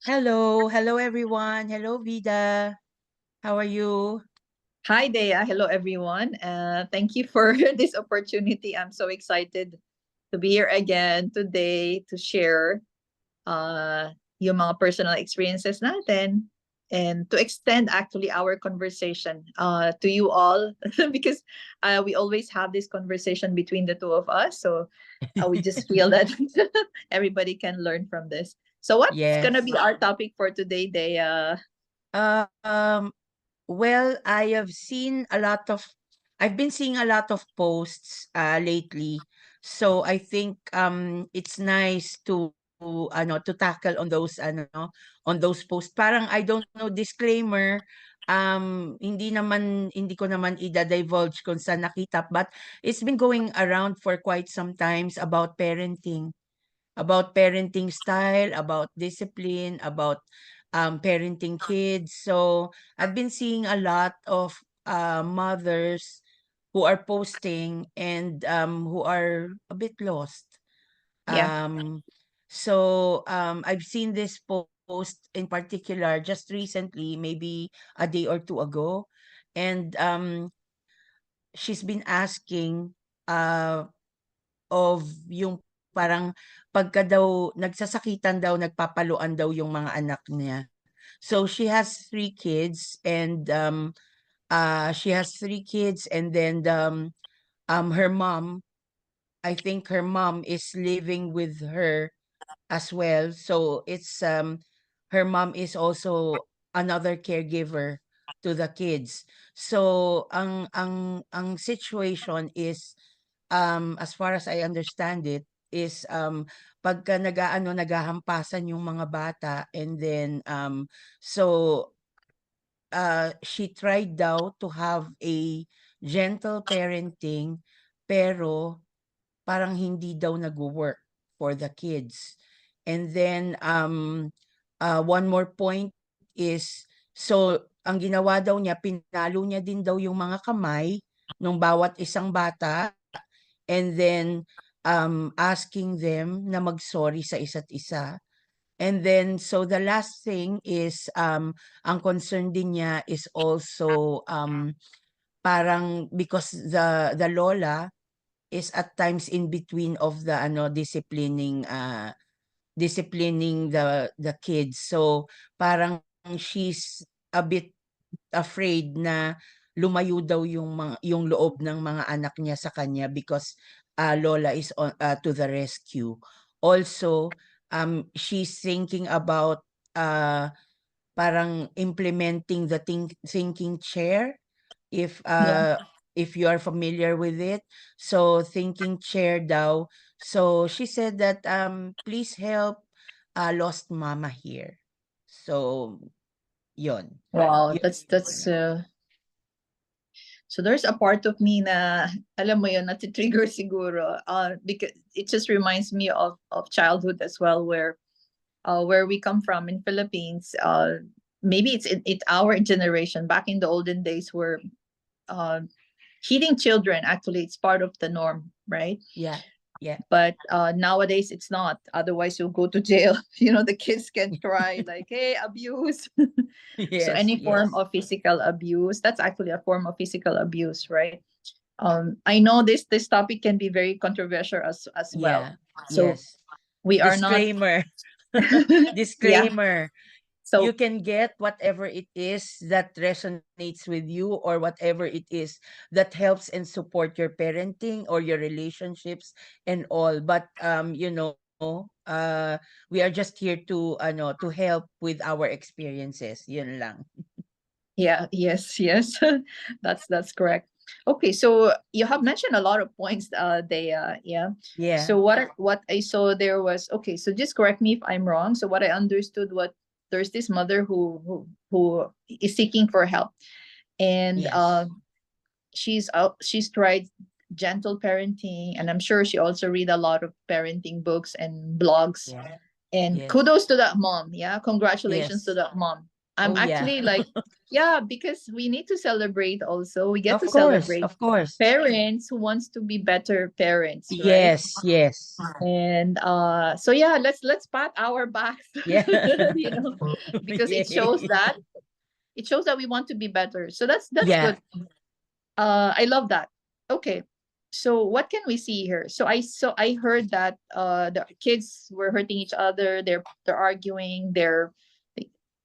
Hello everyone. Hello Vida. How are you? Hi, Dea. Hello, everyone. Thank you for this opportunity. I'm so excited to be here again today to share yung mga personal experiences natin and to extend actually our conversation to you all because we always have this conversation between the two of us. So we just feel that everybody can learn from this. So what's going to Yes. be our topic for today, Dea? Uh, um well, I've been seeing a lot of posts lately. So I think it's nice to tackle on those posts. Parang I don't know, disclaimer, hindi ko naman ida-divulge kung saan nakita, but it's been going around for quite some times about parenting style, about discipline, about parenting kids. So I've been seeing a lot of mothers who are posting and who are a bit lost. Yeah. I've seen this post in particular just recently, maybe a day or two ago, and she's been asking uh, of yung parang pagka daw nagsasakitan daw, nagpapaluan daw yung mga anak niya. So she has three kids and then her mom, I think her mom is living with her as well. So her mom is also another caregiver to the kids. So ang situation is, as far as I understand it, is pagka naghahampasan yung mga bata, and then so she tried daw to have a gentle parenting, pero parang hindi daw nagwo-work for the kids. And then one more point is, so ang ginawa daw niya, pinalo niya din daw yung mga kamay ng bawat isang bata, and then asking them na mag-sorry sa isa't isa. And then so the last thing is, ang concern din niya is also, parang because the lola is at times in between of the disciplining the kids. So parang she's a bit afraid na lumayo daw yung loob ng mga anak niya sa kanya, because Lola is to the rescue. Also, she's thinking about uh, parang implementing the thinking chair, if Yeah. uh if you are familiar with it. So thinking chair daw. So she said that please help lost mama here. So yon. Wow, Yun that's lang. so there's a part of me na alam mo yun nati-trigger siguro because it just reminds me of childhood as well where we come from in Philippines. Maybe it's our generation back in the olden days where uh hitting children actually it's part of the norm, right? Yeah. Yeah. But nowadays it's not, otherwise you'll go to jail. The kids can cry like, hey, abuse. So Yes, any form yes. of physical abuse, that's actually a form of physical abuse, right? I know this topic can be very controversial as well. Yeah. So Yes. we are not Disclaimer. yeah. Disclaimer. You So can get whatever it is that resonates with you, or whatever it is that helps and support your parenting or your relationships and all. But we are just here to help with our experiences. Yun lang. yeah, yes, yes. That's correct. Okay, so you have mentioned a lot of points, they yeah. Yeah. So what I saw there was, okay, so just correct me if I'm wrong. So what I understood, what there's this mother who is seeking for help, and Yes. she's tried gentle parenting, and I'm sure she also read a lot of parenting books and blogs. Yeah. And Yes. kudos to that mom. Yeah, congratulations to Yes. that mom. I'm Oh yeah. actually like, yeah, because we need to celebrate also. We get to celebrate Of course. parents who wants to be better parents, right? Yes, yes. And so yeah, let's pat our backs, Yeah. you know, because Yay. it shows that we want to be better. So that's Yeah. good. I love that. Okay. So what can we see here? So I heard that the kids were hurting each other, they're arguing,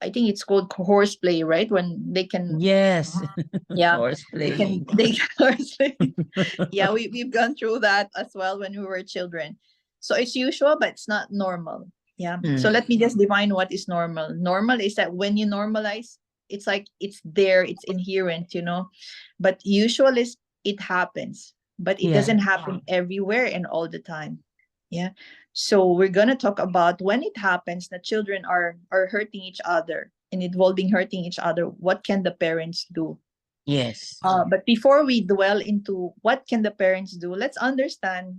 I think it's called horseplay, right? When they can, Yes. yeah, Horse playing. they can horseplay. Yeah, we've gone through that as well when we were children. So it's usual, but it's not normal. Yeah. So Mm, let me just define what is normal. Normal is that when you normalize, it's like it's there, it's inherent, you know. But usual is it happens, but it yeah. doesn't happen everywhere and all the time. Yeah. So we're gonna talk about when it happens that children are hurting each other and involving hurting each other. What can the parents do? Yes. But before we dwell into what can the parents do, let's understand,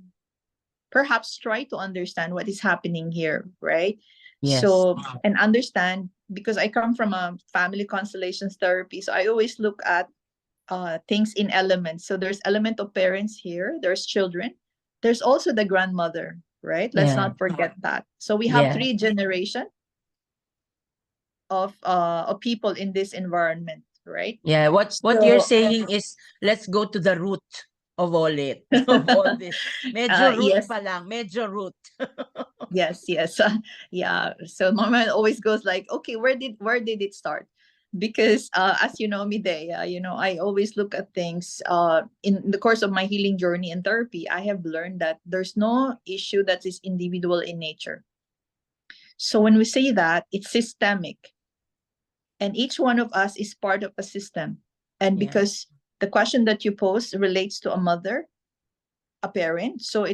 perhaps try to understand what is happening here, right? Yes. So, and understand, because I come from a family constellations therapy, so I always look at things in elements. So there's element of parents here, there's children, there's also the grandmother, right? Let's Yeah. not forget that. So we have Yeah. three generation of people in this environment, right? Yeah. What you're So saying is let's go to the root of all it, of all this. Medyo root yes, pa lang, medyo root. yes. Yeah. So my mind always goes like, okay, where did it start? Because as you know me, Dea, you know, I always look at things in the course of my healing journey and therapy. I have learned that there's no issue that is individual in nature. So when we say that, it's systemic, and each one of us is part of a system. And Yeah. because the question that you pose relates to a mother, a parent, so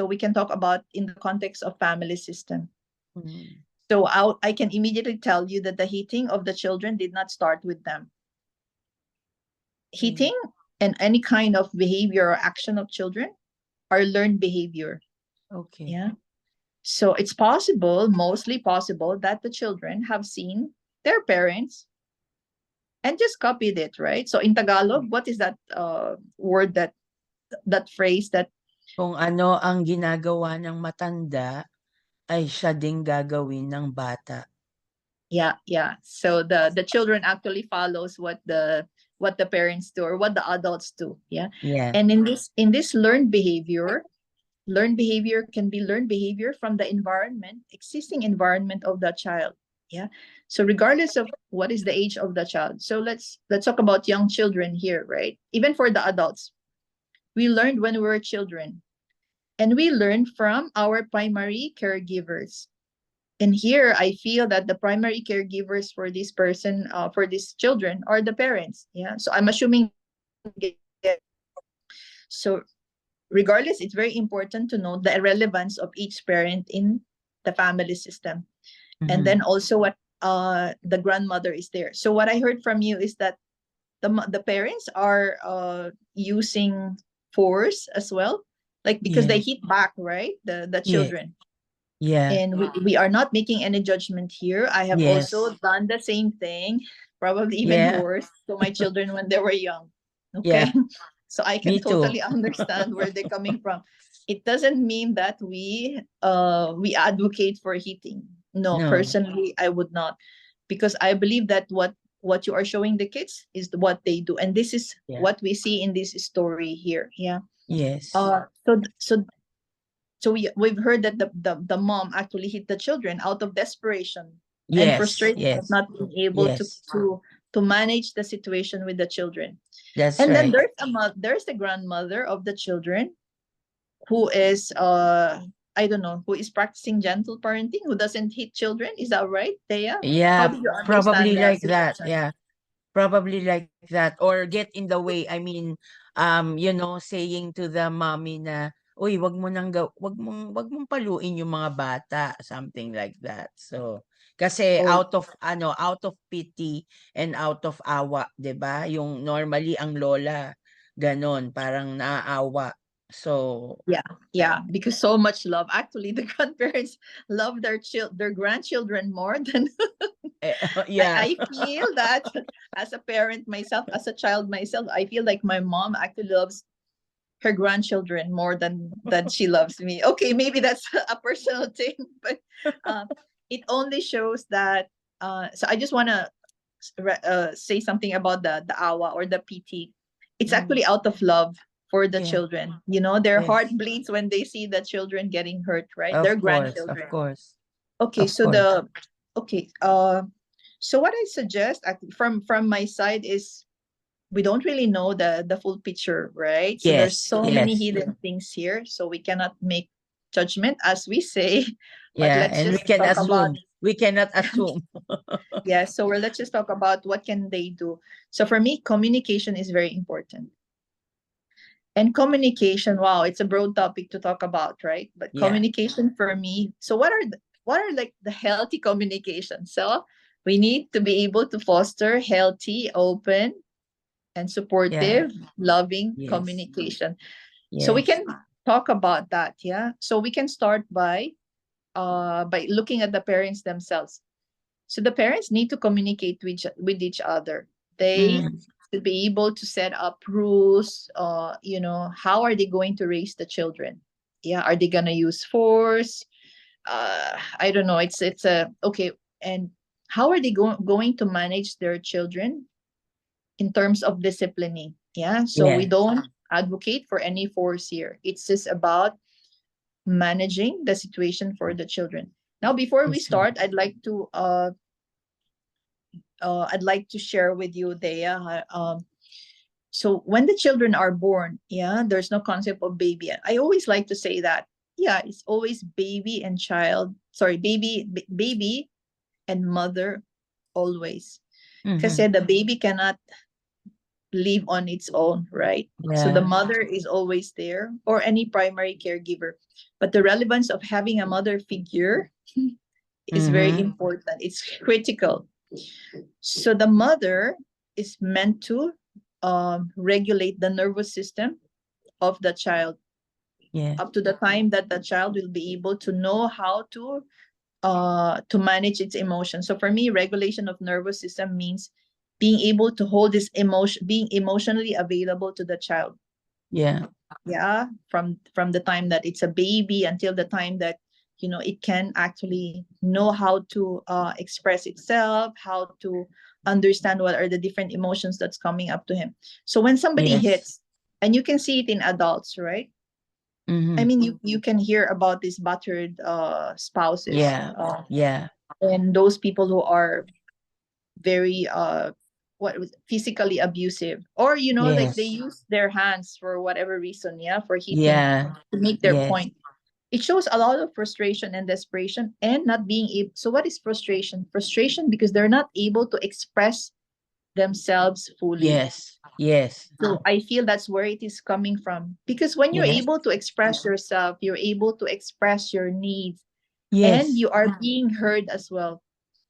we can talk about in the context of family system. Mm, So I can immediately tell you that the hitting of the children did not start with them. mm, Hitting and any kind of behavior or action of children are learned behavior. okay. Yeah. So it's possible, mostly possible, that the children have seen their parents and just copied it, right? So in Tagalog, what is that word, that phrase that, Kung ano ang ginagawa ng matanda ay siya ding gagawin ng bata. yeah. So the children actually follows what the parents do or what the adults do. Yeah. Yeah. And in this learned behavior can be learned behavior from the environment, existing environment of the child. Yeah. So regardless of what is the age of the child. So let's talk about young children here, right? Even for the adults. We learned when we were children. And we learned from our primary caregivers. And here I feel that the primary caregivers for this person, for these children, are the parents. Yeah. So I'm assuming. So regardless, it's very important to know the relevance of each parent in the family system. And then also what the grandmother is there. So what I heard from you is that the parents are using force as well, like because they Yeah. hit back, right? The Yeah. children. Yeah. And we are not making any judgment here. I have also Yes. done the same thing, probably even Yeah. worse, to my children when they were young. Yeah. Okay. So I can Me too. totally understand where they're coming from. It doesn't mean that we advocate for hitting. No, No. personally I would not, because I believe that what you are showing the kids is what they do, and this is Yeah. what we see in this story here. Yeah. Yes. So we've heard that the mom actually hit the children out of desperation and Yes. frustration of Yes. not being able Yes. to manage the situation with the children. That's And then right. there's the grandmother of the children who is I don't know, who is practicing gentle parenting, who doesn't hit children. Is that right, Thea? How Yeah, do you understand probably the like that. situation? Yeah. Probably like that, or get in the way. I mean, saying to the mommy na, "Uy, wag mong paluin yung mga bata," something like that. So, kasi Oh, out of pity and out of awa, 'di ba? Yung normally ang lola ganon, parang naaawa. So, yeah, because so much love. Actually, the grandparents love their grandchildren more than Yeah. I feel that as a parent myself, as a child myself, I feel like my mom actually loves her grandchildren more than she loves me. Okay, maybe that's a personal thing, but um, it only shows that. So I just want to say something about the awa or the PT. It's Mm. actually out of love for the Yeah. children. You know, their heart Yes. bleeds when they see the children getting hurt, right? Their Of course. Of grandchildren. course. Okay, Of so course. okay, so what I suggest from my side is we don't really know the full picture, right? So there's Yes. so many Yes. hidden things here, so we cannot make judgment as we say, but Yeah. let's And we just can talk about. assume. We cannot assume. Yeah, so let's just talk about what can they do. So for me, communication is very important. And communication, wow, it's a broad topic to talk about, right? But Yeah. communication for me, so what are like the healthy communication? So we need to be able to foster healthy, open, and Yeah. supportive, loving Yes. communication. So we Yes. can talk about that, yeah. So we can start by looking at the parents themselves. So the parents need to communicate with each other. They Mm. should be able to set up rules. You know, how are they going to raise the children? Yeah, are they gonna use force? I don't know. It's a okay. And how are they going to manage their children in terms of disciplining? Yeah, so we Yeah. don't advocate for any force here. It's just about managing the situation for the children. Now, before we That's right. start, I'd like to share with you, Dea. So when the children are born, yeah, there's no concept of baby. I always like to say that, yeah, it's always baby and child. Sorry, baby and mother always. Because Mm-hmm. the baby cannot live on its own, right? So the Yeah. mother is always there or any primary caregiver. But the relevance of having a mother figure is very Mm-hmm. important. It's critical. So the mother is meant to regulate the nervous system of the child Yeah. up to the time that the child will be able to know how to manage its emotions. So for me, regulation of nervous system means being able to hold this emotion, being emotionally available to the child. Yeah. Yeah, from the time that it's a baby until the time that it can actually know how to express itself, how to understand what are the different emotions that's coming up to him. So when somebody Yes. hits, and you can see it in adults, right? I Mm-hmm. mean, you can hear about these battered spouses, Yeah. Yeah. and those people who are very physically abusive, or like they Yes. use their hands for whatever reason, yeah, for hitting Yeah. to make their Yes. point. It shows a lot of frustration and desperation and not being able. So what is frustration? Frustration because they're not able to express themselves fully. Yes. Yes. So I feel that's where it is coming from, because when you're Yes. able to express yourself, you're able to express your needs, and Yes. you are being heard as well.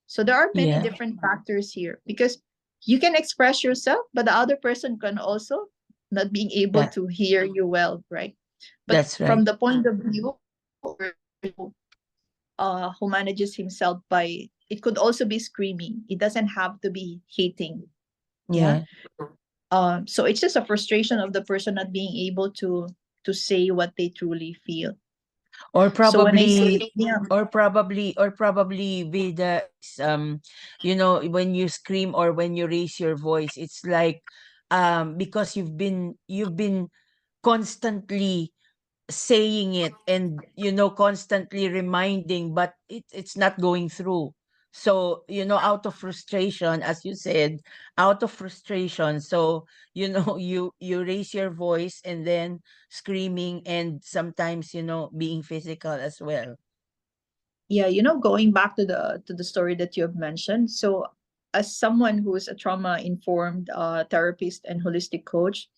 So there are many Yeah. different factors here, because you can express yourself, but the other person can also not being able That to hear you well, right? But that's from right. the point of view who manages himself by, it could also be screaming. It doesn't have to be hating. Yeah. Yeah. So it's just a frustration of the person not being able to say what they truly feel. Or So when I say, probably yeah, or probably Vida is, when you scream or when you raise your voice, it's like because you've been constantly saying it, and constantly reminding, but it's not going through. So out of frustration, as you said, out of frustration, so you raise your voice, and then screaming, and sometimes being physical as well. yeah, going back to the story that you have mentioned. So as someone who is a trauma informed therapist and holistic coach,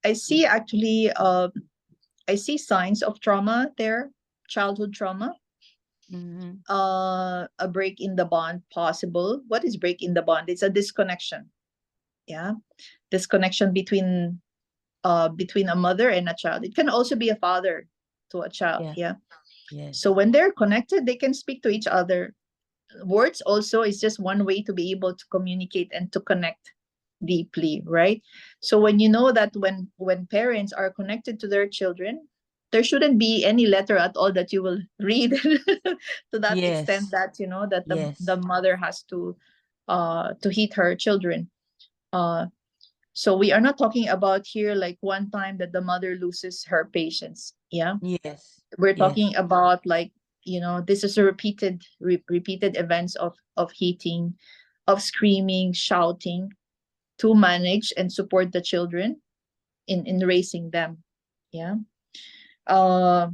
I see actually I see signs of trauma there, childhood trauma, Mm-hmm. a break in the bond possible. What is break in the bond? It's a disconnection. Yeah, disconnection between a mother and a child. It can also be a father to a child. Yeah. Yeah. So Yes. when they're connected, they can speak to each other. words also is just one way to be able to communicate and to connect deeply, right? So when you know that when parents are connected to their children, there shouldn't be any letter at all that you will read to that extent Yes. that that the Yes. mother has to hit her children. So we are not talking about here like one time that the mother loses her patience. Yeah, Yes. we're Yes. talking about like this is a repeated events of hitting, of screaming, shouting, to manage and support the children in raising them. Yeah. uh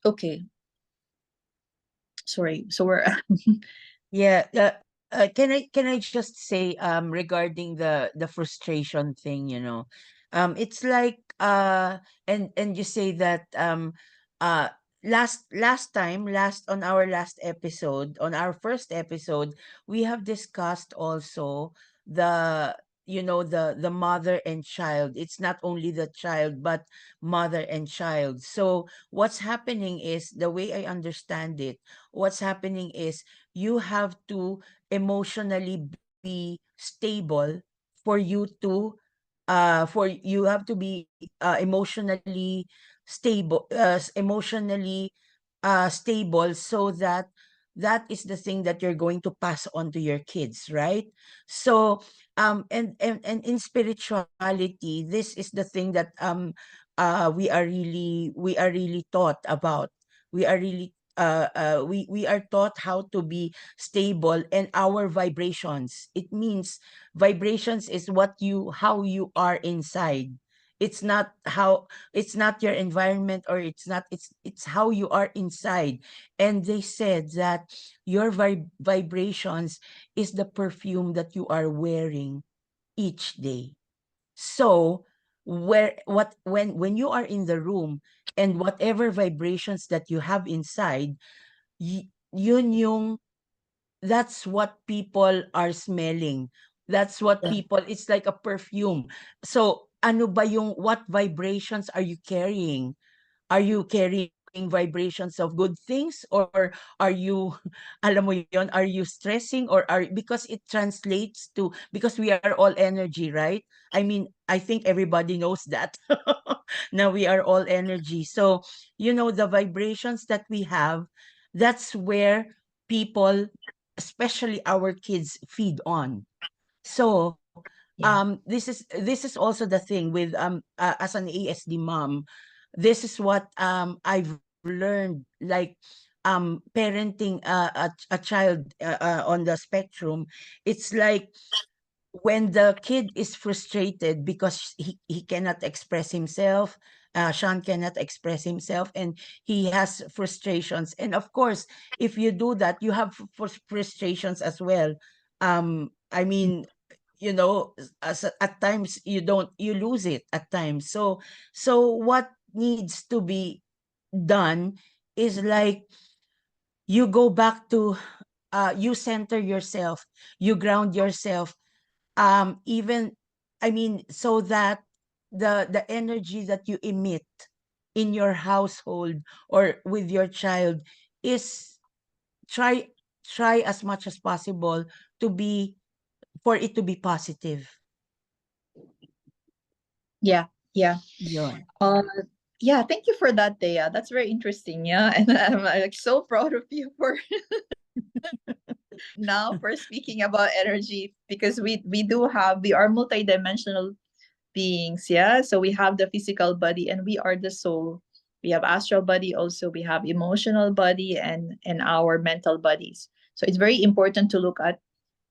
okay, sorry, so we're Yeah. Can I just say regarding the frustration thing, it's like and you say that uh last on our last episode, on our first episode, we have discussed also the the mother and child. It's not only the child but mother and child. So what's happening is, the way I understand it, what's happening is you have to emotionally be stable for you to for you have to be emotionally stable, stable, so that that is the thing that you're going to pass on to your kids, right? So and in spirituality, this is the thing that we are really taught about. We are really we are taught how to be stable, and our vibrations, it means vibrations is what you how you are inside. It's not your environment, or it's how you are inside. And they said that your vibrations is the perfume that you are wearing each day. So where what when you are in the room, and whatever vibrations that you have inside, yun yung that's what people are smelling. That's what yeah, people, it's like a perfume. So ano ba yung, what vibrations are you carrying? Are you carrying vibrations of good things, or are you alam mo yon, are you stressing, or are, because it translates to, because we are all energy, right? I mean, I think everybody knows that. Now we are all energy. So the vibrations that we have, that's where people, especially our kids, feed on. So yeah, this is also the thing with as an ASD mom. This is what I've learned, like parenting a child on the spectrum. It's like when the kid is frustrated because he cannot express himself. Sean cannot express himself, and he has frustrations. And of course, if you do that, you have frustrations as well. I mean, at times you don't, you lose it at times. So what needs to be done is like, you go back to you center yourself, you ground yourself, even, I mean, so that the energy that you emit in your household or with your child is, try as much as possible to be, for it to be positive. yeah, yeah. Yun. uh yeah, thank you for that, Thea. That's very interesting. Yeah, and I'm like so proud of you for now for speaking about energy, because we are multidimensional beings. Yeah, so we have the physical body and we are the soul. We have astral body also, we have emotional body and our mental bodies. So it's very important to look at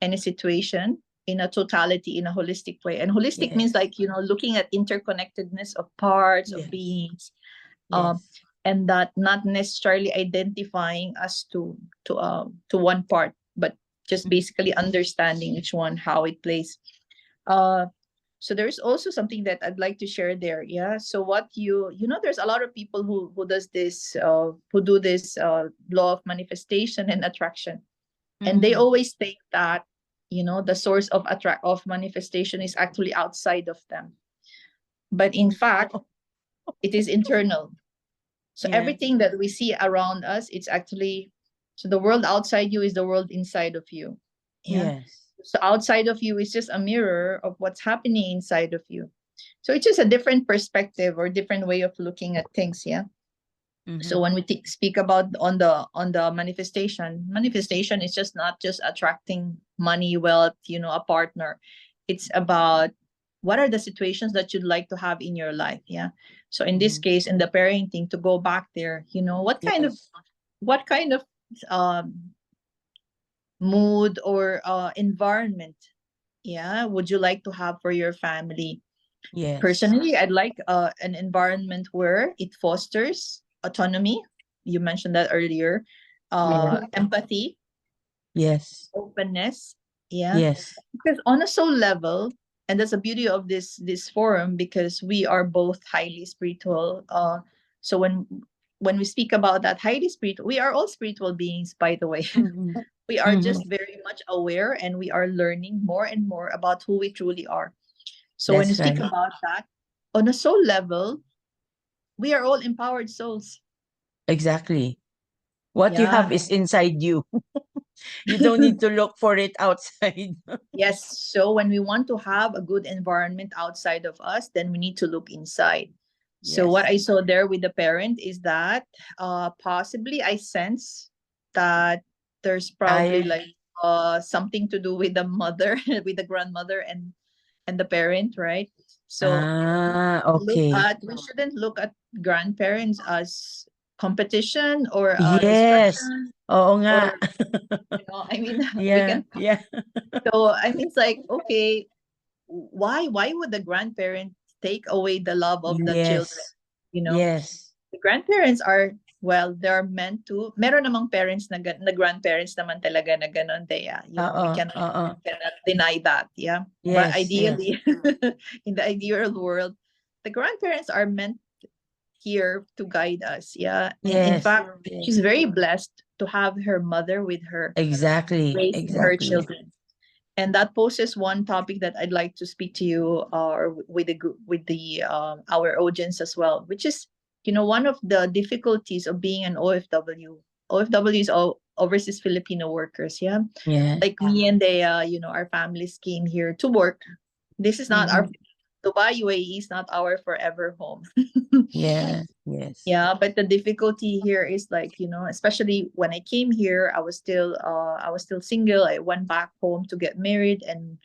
any situation in a totality, in a holistic way. And holistic means Yes. like looking at interconnectedness of parts of Yes. beings. um Yes. and that not necessarily identifying us to one part, but just basically understanding each one how it plays. uh so there's also something that I'd like to share there. Yeah, so what there's a lot of people who does this who do this law of manifestation and attraction, and they Mm. always think that the source of manifestation is actually outside of them, but in fact it is internal. So Yeah. everything that we see around us, it's actually So the world outside you is the world inside of you. Yeah. Yes. So outside of you is just a mirror of what's happening inside of you. So it's just a different perspective or different way of looking at things. Yeah. So Mm-hmm. when we speak about on the manifestation is just not just attracting money, wealth, a partner. It's about what are the situations that you'd like to have in your life. Yeah. So in this Mm-hmm. case, in the parenting, to go back there, Yes. what kind of mood or environment, yeah, would you like to have for your family? Yes. Personally, I'd like an environment where it fosters autonomy. You mentioned that earlier. Yeah. Empathy, Yes. openness. Yeah, Yes. because on a soul level, and that's the beauty of this forum, because we are both highly spiritual. So when we speak about that highly spiritual, we are all spiritual beings, by the way. Mm-hmm. We are Mm-hmm. just very much aware, and we are learning more and more about who we truly are. So when you That's speak right. about that, on a soul level, we are all empowered souls. Exactly. What you Yeah. have is inside you. You don't need to look for it outside. Yes. So when we want to have a good environment outside of us, then we need to look inside. So what Yes. I saw there with the parent is that possibly I sense that there's probably I like something to do with the mother, with the grandmother and the parent, right? So okay. we shouldn't look at grandparents as competition or as Yes. friends, Oo nga. or I mean we Yeah. can. Yeah. So I mean, it's like, okay, why would the grandparent take away the love of the children? Yes. you know Yes. the grandparents are, well, they're meant to, meron namang parents na grandparents naman talaga na ganon, they we Oo. Oo. cannot deny that. Yeah. But Yes. Yes. ideally, in the ideal world, the grandparents are meant here to guide us. Yeah. And in Yes. fact, she's Yes. very blessed to have her mother with her, Exactly. raising her Exactly. children. And that poses one topic that I'd like to speak to you, or with the our audience as well, which is, one of the difficulties of being an OFW. OFW is all overseas Filipino workers. Yeah. Yeah. Like me and they, our families came here to work. This is not our Mm-hmm. Dubai, UAE is not our forever home. Yeah. Yes. Yeah, but the difficulty here is, like, especially when I came here, I was still single. I went back home to get married, and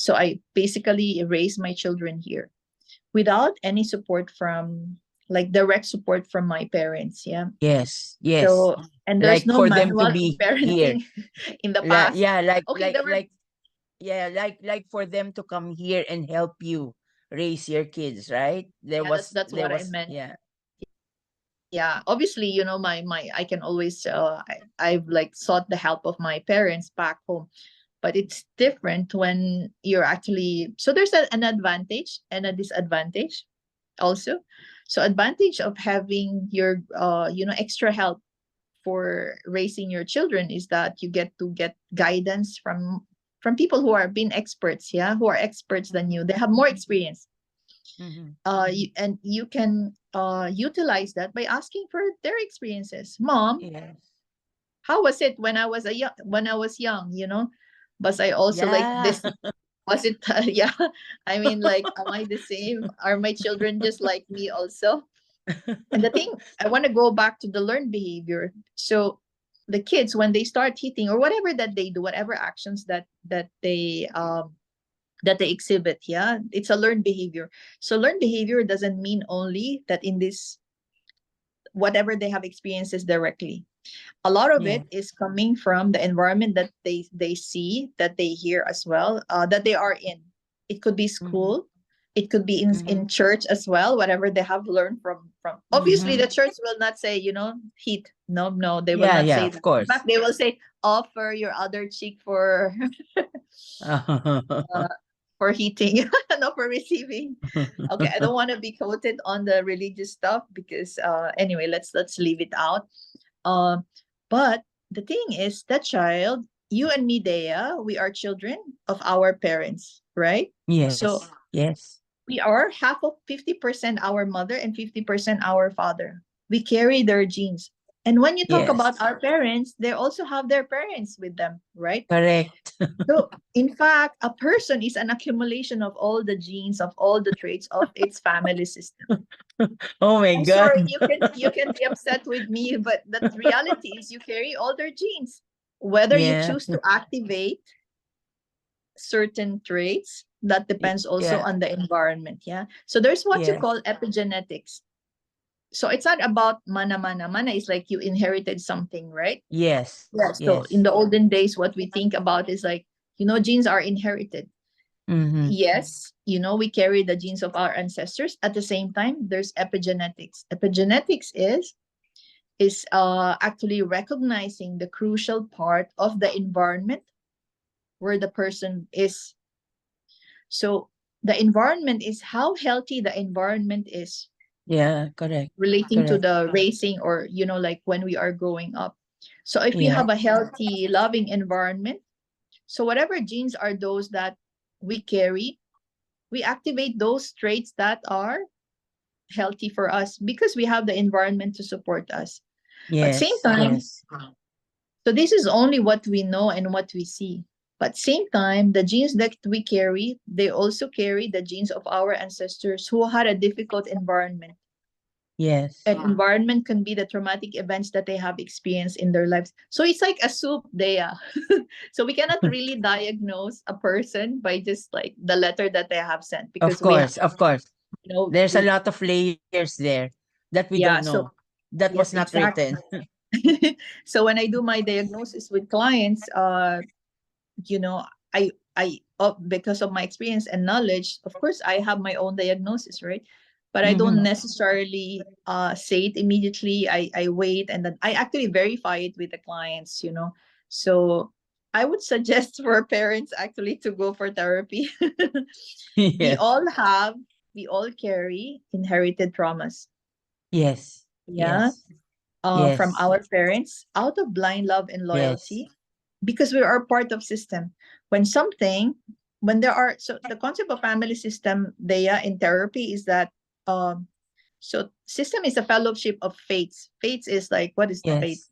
so I basically raised my children here without any support from, like, direct support from my parents. Yeah. Yes. Yes. So, and there's Like no for them to manual in be here. parenting in the past. Yeah, Okay, there were. yeah, like for them to come here and help you raise your kids, right? Yeah, that's There what I was meant. yeah. Yeah, obviously, my I can always I've like sought the help of my parents back home, but it's different when you're actually, so there's an advantage and a disadvantage also. So advantage of having your extra help for raising your children is that you get to get guidance from people who are being experts, yeah, who are experts than you. They have more experience. Mm-hmm. And you can utilize that by asking for their experiences. Mom, Yes. how was it when I was young, but I also like Yeah. this. Was it yeah, I mean, like, am I the same? Are my children just like me also? And the thing, I want to go back to the learned behavior. So the kids, when they start hitting or whatever that they do, whatever actions that they exhibit, yeah, it's a learned behavior. So learned behavior doesn't mean only that in this, whatever they have experiences directly. A lot of Yeah. it is coming from the environment that they see, that they hear as well, that they are in. It could be Mm-hmm. school, it could be Mm-hmm. in church as well, whatever they have learned from obviously Mm-hmm. the church will not say, heat. No, no, they will Yeah, not yeah, say of that. In course. fact, they will say, offer your other cheek for uh, for heating, not for receiving. Okay, I don't want to be quoted on the religious stuff, because anyway, let's leave it out. um but the thing is, that child, you and me, Dea, we are children of our parents, right? So Yes. Yes. we are half of 50% our mother and 50% our father. We carry their genes. And when you talk Yes. about our parents, they also have their parents with them, right? Correct. So, in fact, a person is an accumulation of all the genes, of all the traits of its family system. Oh my I'm God. sorry, you can be upset with me, but the reality is you carry all their genes. Whether you Yeah. choose to activate certain traits, that depends also Yeah. on the environment. Yeah. So there's what you Yeah. call epigenetics. So it's not about mana mana. Mana is like you inherited something, right? Yes. Yeah. So in Yes. the olden days, what we think about is like, genes are inherited. Mm-hmm. Yes, we carry the genes of our ancestors. At the same time, there's epigenetics. Epigenetics is actually recognizing the crucial part of the environment where the person is. So the environment is how healthy the environment is Yeah. Correct. relating to Correct. the raising, or like when we are growing up. So if we Yeah. have a healthy, loving environment, so whatever genes are those that we carry, we activate those traits that are healthy for us because we have the environment to support us. But same Yes. time, Yes. so this is only what we know and what we see. But same time, the genes that we carry, they also carry the genes of our ancestors who had a difficult environment. Yes. An environment can be the traumatic events that they have experienced in their lives. So it's like a soup, Dea. So we cannot really diagnose a person by just like the letter that they have sent, Of because we have, course. Of course. There's a we lot of layers there that we yeah. don't So know. That was yes, not exactly. written. So when I do my diagnosis with clients, you know, because of my experience and knowledge, of course, I have my own diagnosis, right? But I don't Mm-hmm. necessarily say it immediately. I wait, and then I actually verify it with the clients. So I would suggest for parents actually to go for therapy. we Yeah. all have, we all carry inherited traumas. Yes. Yeah. Yes. From Yes. our parents out of blind love and Yes. loyalty, because we are part of system. When something, when there are, so the concept of family system, they are in therapy, is that so system is a fellowship of fates. Fates is like, what is fate? Yes.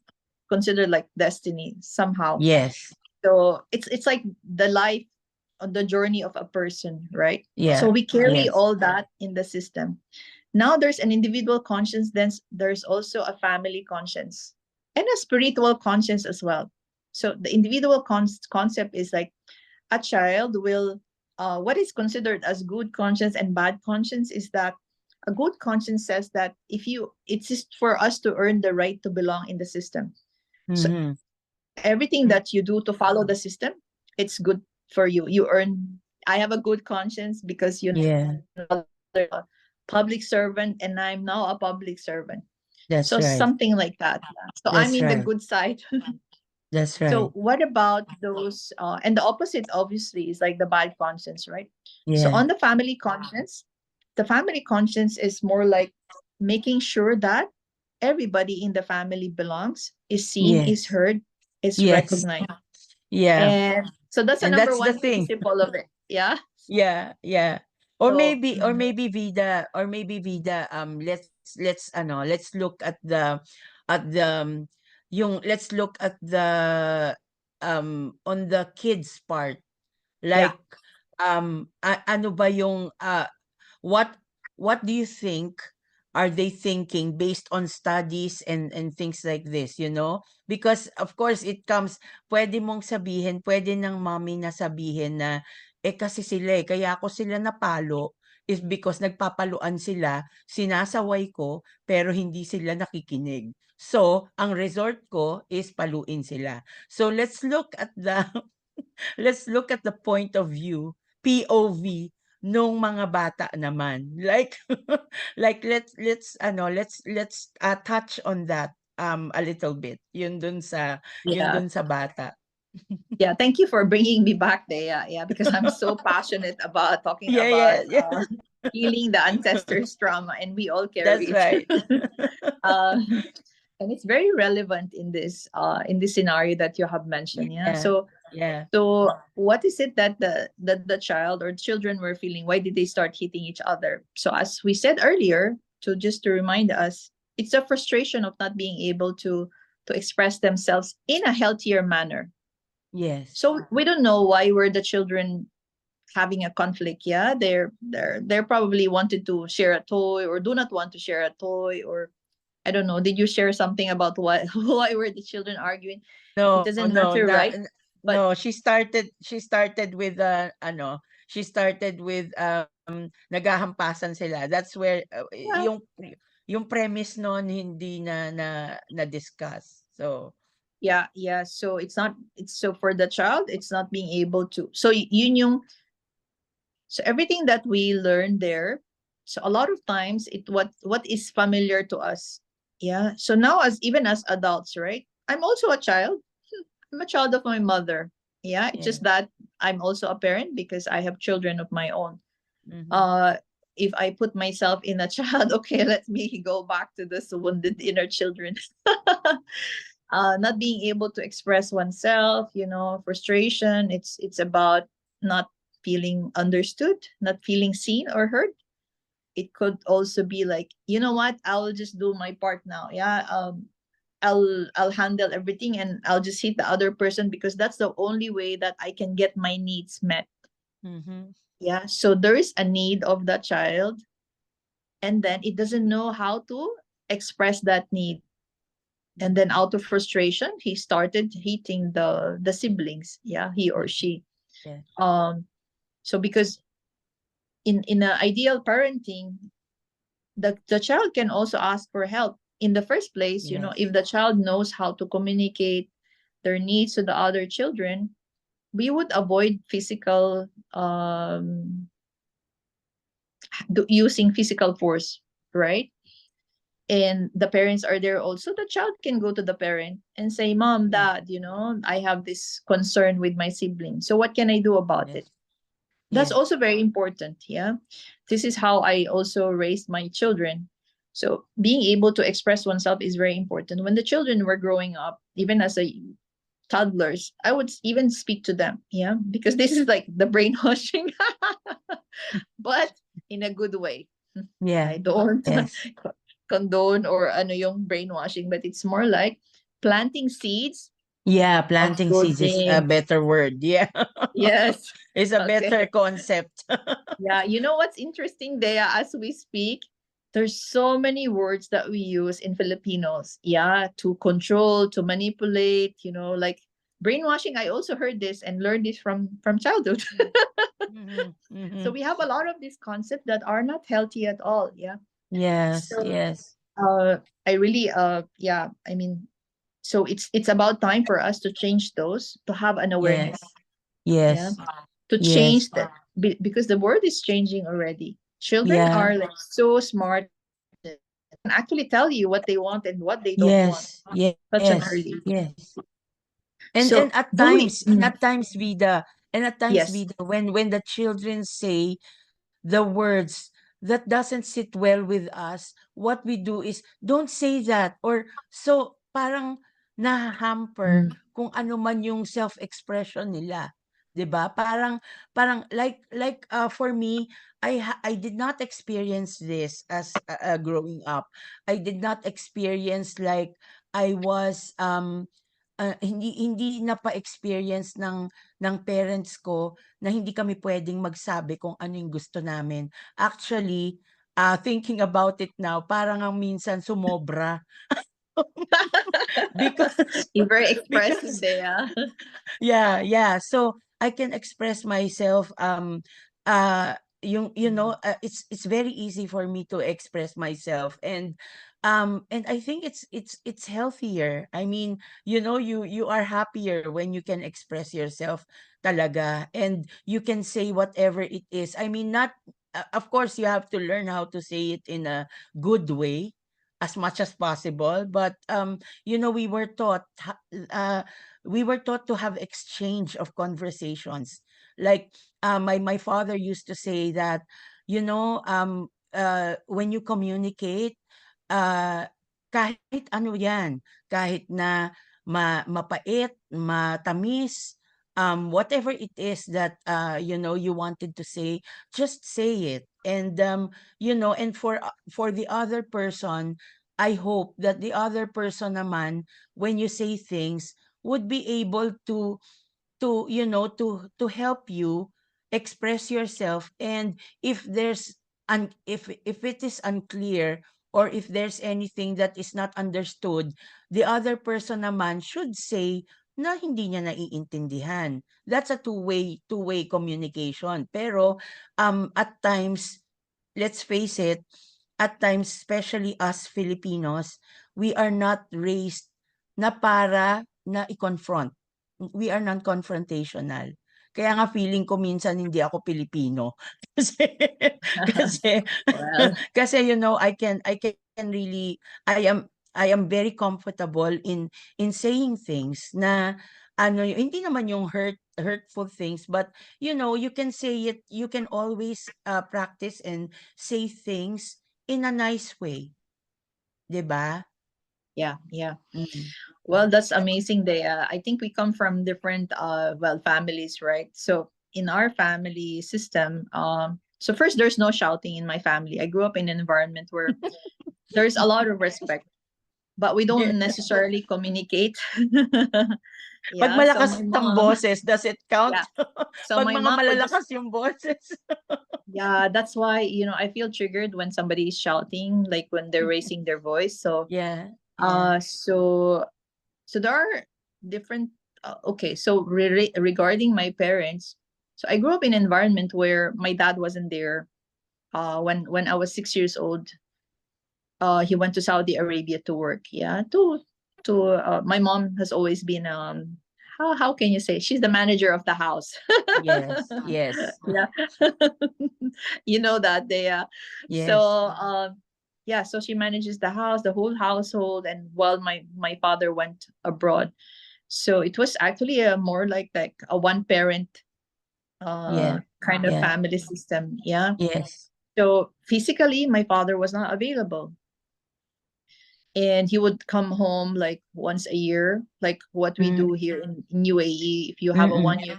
Considered like destiny somehow. Yes. So it's like the life on the journey of a person, right? So Yeah. we carry Yes. all that in the system. Now there's an individual conscience, then there's also a family conscience and a spiritual conscience as well. So the individual concept is like a child will, what is considered as good conscience and bad conscience is that a good conscience says that if you, it's just for us to earn the right to belong in the system. So Mm-hmm. everything that you do to follow the system, it's good for you. You earn. I have a good conscience because Yeah. a public servant, and I'm now a public servant. That's So right. something like that. So I'm That's in the right. good side. That's So right. what about those? And the opposite, obviously, is like the bad conscience, right? So Yeah. on the family conscience, the family conscience is more like making sure that everybody in the family belongs, is seen, is Yes. heard, is Yes. recognized. Yeah. And so that's the And number that's the one thing. principle of it. Yeah. Yeah. Yeah. So Or maybe Vida, let's look at the let's look at the on the kids part. yeah. Like ano ba yung what what do you think are they thinking based on studies and things like this, because of course it comes, pwede ng mommy na sabihin na kasi sila kaya ako sila napalo is because nagpapaluan sila, sinasaway ko pero hindi sila nakikinig, so ang resort ko is paluin sila. So let's look at the point of view, POV nung mga bata naman. Like like let's touch on that a little bit. Yun Yeah. dun sa bata. Yeah. Thank you for bringing me back there. Yeah. Yeah. Because I'm so passionate about talking Yeah, about yeah, yeah. healing the ancestors' trauma, and we all That's carry it. right. uh, and it's very relevant in this scenario that you have mentioned. Yeah. Yeah. So Yeah. so what is it that the child or children were feeling? Why did they start hitting each other? So as we said earlier, to just to remind us, it's a frustration of not being able to express themselves in a healthier manner. Yes. So we don't know why were the children having a conflict. Yeah, they're probably wanted to share a toy or do not want to share a toy, or I don't know. Did you share something about why why were the children arguing? It No, doesn't no, matter, right? But no, she started with ano, she started with naghahampasan sila. That's where yeah, yung premise noon hindi na discuss. So, yeah. So it's not. It's so for the child, it's not being able to. So yun yung. So everything that we learn there. So a lot of times it what is familiar to us. Yeah. So now as even as adults, right? I'm also a child. I'm a child of my mother. Yeah. It's yeah. just that I'm also a parent because I have children of my own. Mhm. uh if I put myself in a child, okay, let me go back to this wounded inner children. Not being able to express oneself, frustration. It's about not feeling understood, not feeling seen or heard. It could also be like, you know what, I'll just do my part now. Yeah. I'll handle everything and I'll just hit the other person because that's the only way that I can get my needs met. Mhm. Yeah. So there is a need of that child, and then it doesn't know how to express that need. And then Mhm. out of frustration, he started hitting the siblings. Yeah, he or Yeah. she. Yeah. Um, so because in a ideal parenting, the child can also ask for help. In the first place, Yes. if the child knows how to communicate their needs to the other children, we would avoid physical using physical force, right? And the parents are there also. The child can go to the parent and say, Mom, Yeah. Dad, I have this concern with my sibling, so what can I do about it? Yes. That's Yes. also very important. Yeah, this is how I also raised my children. So being able to express oneself is very important. When the children were growing up, even as a toddlers, I would even speak to them. Yeah, because this is like the brainwashing, but in a good way. Yeah. I don't Yes. condone or ano yung brainwashing, but it's more like planting seeds Yeah, of planting good seeds is a things. better word. Yeah. Yes. It's a Okay. better concept. Yeah. You know what's interesting, Dea, as we speak, there's so many words that we use in Filipinos. Yeah. To control, to manipulate, like brainwashing. I also heard this and learned this from childhood. Mhm. So Mhm. we have a lot of these concepts that are not healthy at all. Yeah. Yes, So yes, I really yeah, I mean, so it's about time for us to change those, to have an awareness. yes, Yeah, yes, to yes, change that, because the world is changing already. Children yeah, are like so smart, they can actually tell you what they want and what they don't want, yes, such an yes, early age. yes. And So do we at times, Vida, and at times, yes. Vida, when the children say the words that doesn't sit well with us, what we do is don't say that, or so parang nahamper Mm. kung ano man yung self-expression nila. 'Di ba? Parang for me, I did not experience this as growing up. I did not experience like I was hindi na pa-experience ng parents ko na hindi kami puwedeng magsabi kung ano yung gusto namin. Actually, thinking about it now, parang ang minsan sumobra. Because You're very expressive because there. yeah, yeah. So I can express myself it's very easy for me to express myself, and I think it's healthier. I mean, you are happier when you can express yourself talaga, and you can say whatever it is. I mean, not of course you have to learn how to say it in a good way as much as possible, but uh we were taught to have exchange of conversations. Like my father used to say that, when you communicate, uh, kahit ano yan, kahit na mapait, matamis, whatever it is that you wanted to say, just say it. And and for the other person, I hope that the other person naman, when you say things, would be able to to help you express yourself. And if there's if it is unclear, or if there's anything that is not understood, the other person naman should say na hindi niya naiintindihan. That's a two-way communication. Pero at times, let's face it, at times, especially us Filipinos, we are not raised na para na i-confront. We are non-confrontational. Kaya nga feeling ko minsan hindi ako Pilipino. Kasi kasi Well, kasi I can really I am very comfortable in saying things na hindi naman yung hurtful things, but you can say it, you can always practice and say things in a nice way, 'di ba? yeah, yeah. Mm. Well, that's amazing, Dea. I think we come from different families, right? So in our family system, so first, there's no shouting in my family. I grew up in an environment where there's a lot of respect, but we Yeah. don't necessarily communicate. Pag Yeah, so malakas my ang mom, boses, does it count? yeah, so Pag my mga mom would just, malalakas yung boses. yeah, that's why, I feel triggered when somebody is shouting, like when they're raising their voice. So, Yeah, yeah. so there are different, okay, so regarding my parents, so I grew up in an environment where my dad wasn't there. When I was 6 years old, he went to Saudi Arabia to work. Yeah, to my mom has always been how can you say, she's the manager of the house. Yes, yes, Yeah. You know that they so yes. yeah, so she manages the house, the whole household, and while my father went abroad. So it was actually a more like a one parent Yeah, kind of yeah, family system. Yeah. yes. So physically my father was not available, and he would come home like once a year, like what we Mm, do here in UAE. If you have a mm, 1 year,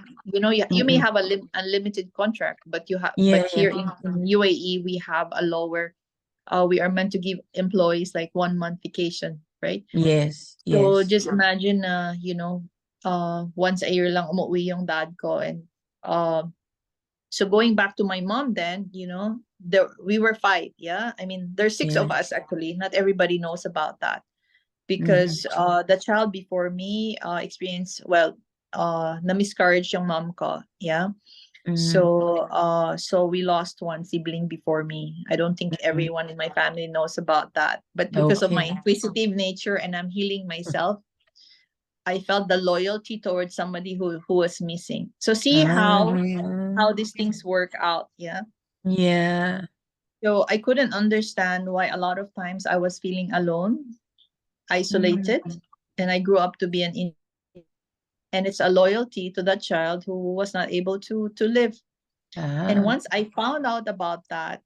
you may mm. have a unlimited contract, but Yeah, here in UAE we have a lower. We are meant to give employees like 1 month vacation, right? yes, So yes. just imagine, once a year lang umuwi yung dad ko, and so going back to my mom, then we were five. Yeah, I mean there's six Yeah. of us actually. Not everybody knows about that, Mhm, because the child before me experienced, well, na miscarriage yung mom ko. Yeah. mhm, So we lost one sibling before me. I don't think mhm. everyone in my family knows about that, but because of my Okay. inquisitive nature and I'm healing myself, I felt the loyalty towards somebody who was missing. So see how Ah, these things work out. Yeah. yeah. So I couldn't understand why a lot of times I was feeling alone, isolated, Mhm. and I grew up to be and it's a loyalty to that child who was not able to live. And Ah, once I found out about that,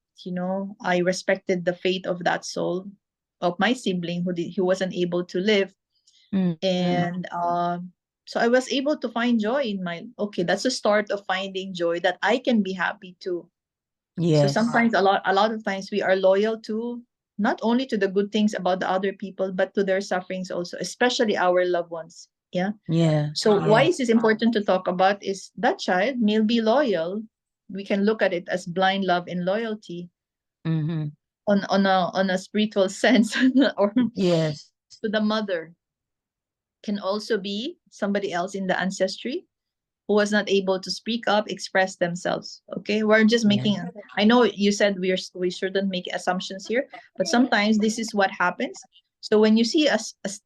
I respected the fate of that soul of my sibling who wasn't able to live. mhm. And so I was able to find joy in my, okay, that's the start of finding joy, that I can be happy too. So Yes. sometimes, a lot of times, we are loyal to not only to the good things about the other people, but to their sufferings also, especially our loved ones. Yeah. Yeah, So why yeah. is this important to talk about? Is that child may be loyal. We can look at it as blind love and loyalty Mhm. on a spiritual sense, or Yes. to the mother, can also be somebody else in the ancestry who was not able to speak up, express themselves. Okay, we're just Yeah. making. I know you said we shouldn't make assumptions here, but sometimes this is what happens. So when you see a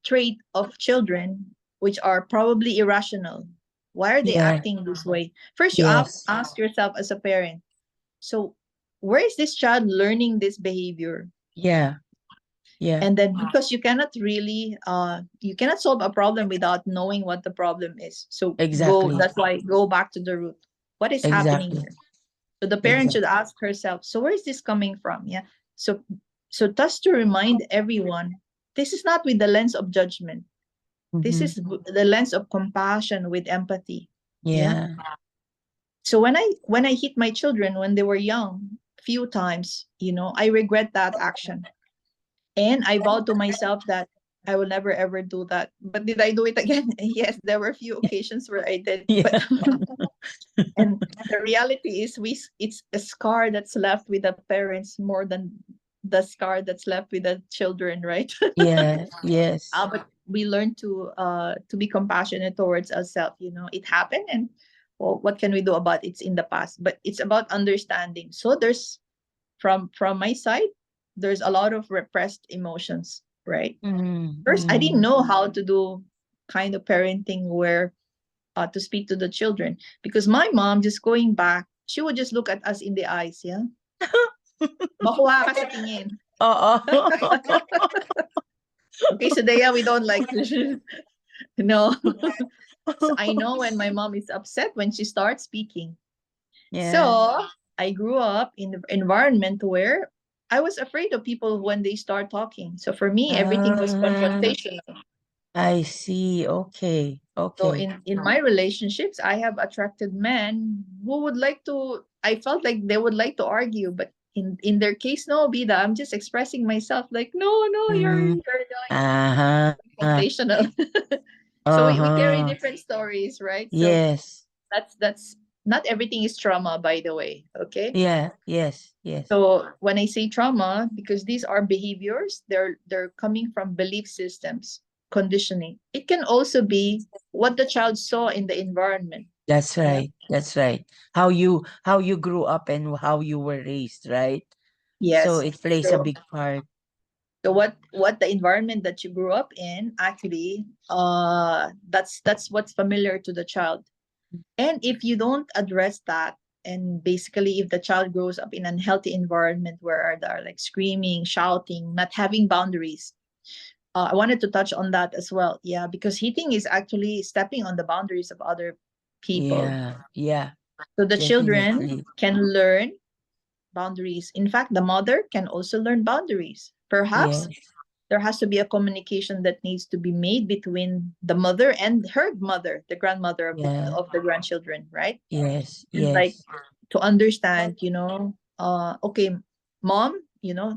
trait of children which are probably irrational, why are they Yeah. acting this way? First, you Yes. ask yourself as a parent. So where is this child learning this behavior? Yeah. Yeah. And then, because you cannot solve a problem without knowing what the problem is. So Exactly. that's why go back to the root. What is happening Exactly. here? So the parent Exactly. should ask herself, so where is this coming from? Yeah. So so just to remind everyone, this is not with the lens of judgment. This Mhm. is the lens of compassion with empathy. Yeah. Yeah. So when I hit my children when they were young, few times, I regret that action. And I vowed to myself that I will never ever do that. But did I do it again? Yes, there were a few occasions where I did. Yeah. But and the reality is it's a scar that's left with the parents more than the scar that's left with the children, right? Yeah. Yes. But we learn to be compassionate towards ourselves. It happened, and well, what can we do about it? It's in the past, but it's about understanding. So there's from my side, there's a lot of repressed emotions, right? First, I didn't Mm. know how to do kind of parenting where to speak to the children, because my mom, just going back, she would just look at us in the eyes, yeah. Makuha ka sa tingin. Oo. Okay, so Dea, we don't like to no. So I know when my mom is upset when she starts speaking. Yeah. So I grew up in the environment where I was afraid of people when they start talking. So for me, everything was confrontational. I see. Okay. So Okay. in my relationships, I have attracted men who would like to. I felt like they would like to argue, but in their case, no, Bida, I'm just expressing myself. Like, no, no, Mm. you're Uh-huh. confrontational. So we carry Uh-huh. different stories, right? So Yes. that's not everything is trauma, by the way. Okay. Yeah. Yes. Yes. So when I say trauma, because these are behaviors, they're coming from belief systems, conditioning. It can also be what the child saw in the environment. That's Yeah. right. That's right. How you grew up and how you were raised, right? So Yes. it plays a So big part. so what the environment that you grew up in actually that's what's familiar to the child. And if you don't address that, and basically if the child grows up in an unhealthy environment where they're like screaming, shouting, not having boundaries, I wanted to touch on that as well. Yeah, because hitting is actually stepping on the boundaries of other people. Yeah. Yeah. So the children Definitely. can learn boundaries. In fact, the mother can also learn boundaries. Perhaps Yes. there has to be a communication that needs to be made between the mother and her mother, the grandmother of the Yeah. of the grandchildren, right? Yes. And like Yes. to understand, okay, mom,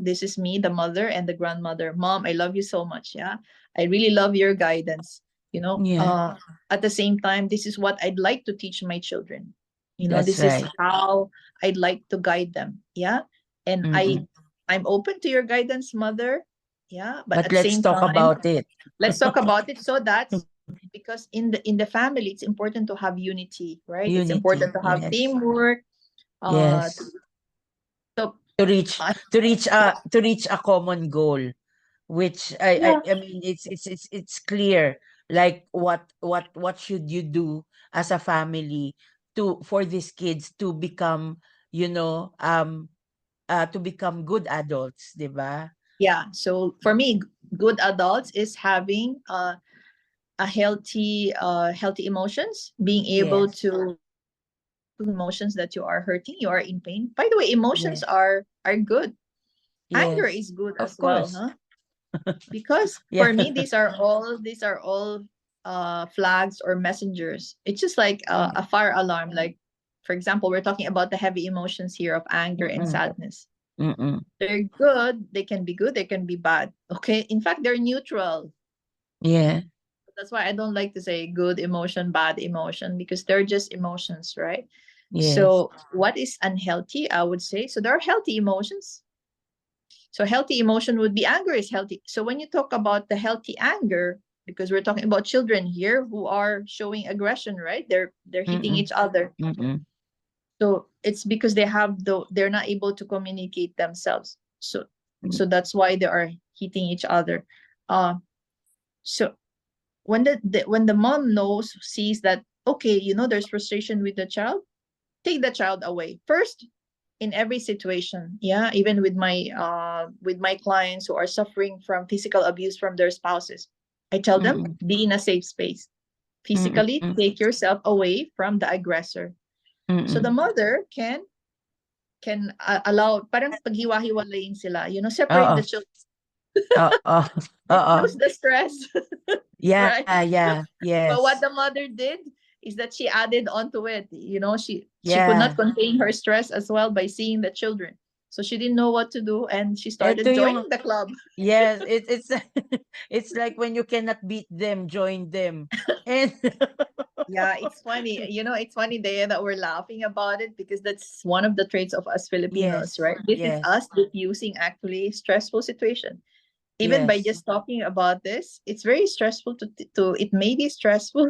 this is me, the mother and the grandmother. Mom, I love you so much. Yeah. I really love your guidance. You know, Yeah. uh, at the same time, this is what I'd like to teach my children. That's This is right. how I'd like to guide them. Yeah. And Mm-mm. I'm open to your guidance, mother. Yeah. But But at the let's same talk time, about it. let's talk about it. So that's because in the family, it's important to have unity, right? It's important Unity. to have Yes. teamwork. uh Yes. so To reach uh, to reach a common goal, which yeah, I mean it's clear, like what should you do as a family for these kids to become, you know, to become good adults, 'di ba? yeah. So for me, good adults is having a healthy emotions, being able Yes. to emotions that you are hurting, you are in pain. By the way, emotions Yes. are good. Anger Yes. is good Of as well, course. huh? Because Yeah. for me, these are all flags or messengers. It's just like a fire alarm. Like, for example, we're talking about the heavy emotions here of anger and Mm-mm. sadness. Mm-mm. They're good. They can be good. They can be bad. Okay. In fact, they're neutral. Yeah. That's why I don't like to say good emotion, bad emotion, because they're just emotions, right? Yes. So, what is unhealthy? I would say. So, there are healthy emotions. So, healthy emotion would be anger is healthy. So, when you talk about the healthy anger, because we're talking about children here who are showing aggression, right? They're hitting Mm-mm. each other. Mm-mm. So it's because they're not able to communicate themselves. So that's why they are hitting each other. Uh so when the mom sees that, okay, there's frustration with the child, take the child away first. In every situation, yeah, even with my clients who are suffering from physical abuse from their spouses, I tell them, Mm-mm. be in a safe space. Physically Mm-mm. take yourself away from the aggressor, so the Mm-mm. mother can allow, parang paghiwa-hiwalayin sila, separate Oo. the children, Oo. Oo. reduce the stress. Yeah, Right? yeah, But what yes. the mother did is that she added onto it. She could not Yeah. contain her stress as well by seeing the children. So she didn't know what to do, and she Ito started yung, joining the club. yes, it's it's like when you cannot beat them, join them. And Yeah, it's funny. It's funny, Daya, that we're laughing about it because that's one of the traits of us Filipinos, yes, right? This is yes, us diffusing actually stressful situation. Even by yes, just talking about this, it's very stressful to it may be stressful,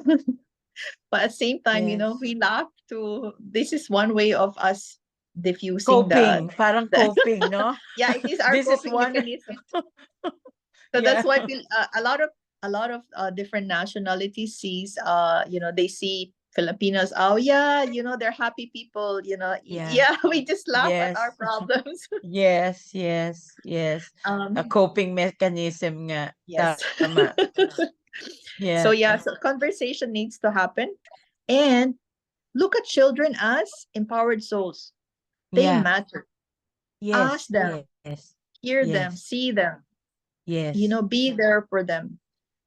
but at the same time, yes. we laugh to this is one way of us diffusing the, Coping, parang the coping, no? yeah, it is our This is coping one, mechanism. So yeah, that's why a lot of different nationalities sees they see Filipinos. Oh yeah, they're happy people. yeah, Yeah, we just laugh at our yes, problems. yes, yes, yes. A um coping mechanism nga. yes. Tama. So Yeah, yeah, so conversation needs to happen, and look at children as empowered souls. They yeah, matter. yes, Ask them, yes, hear them, yes, see them, yes, be there for them.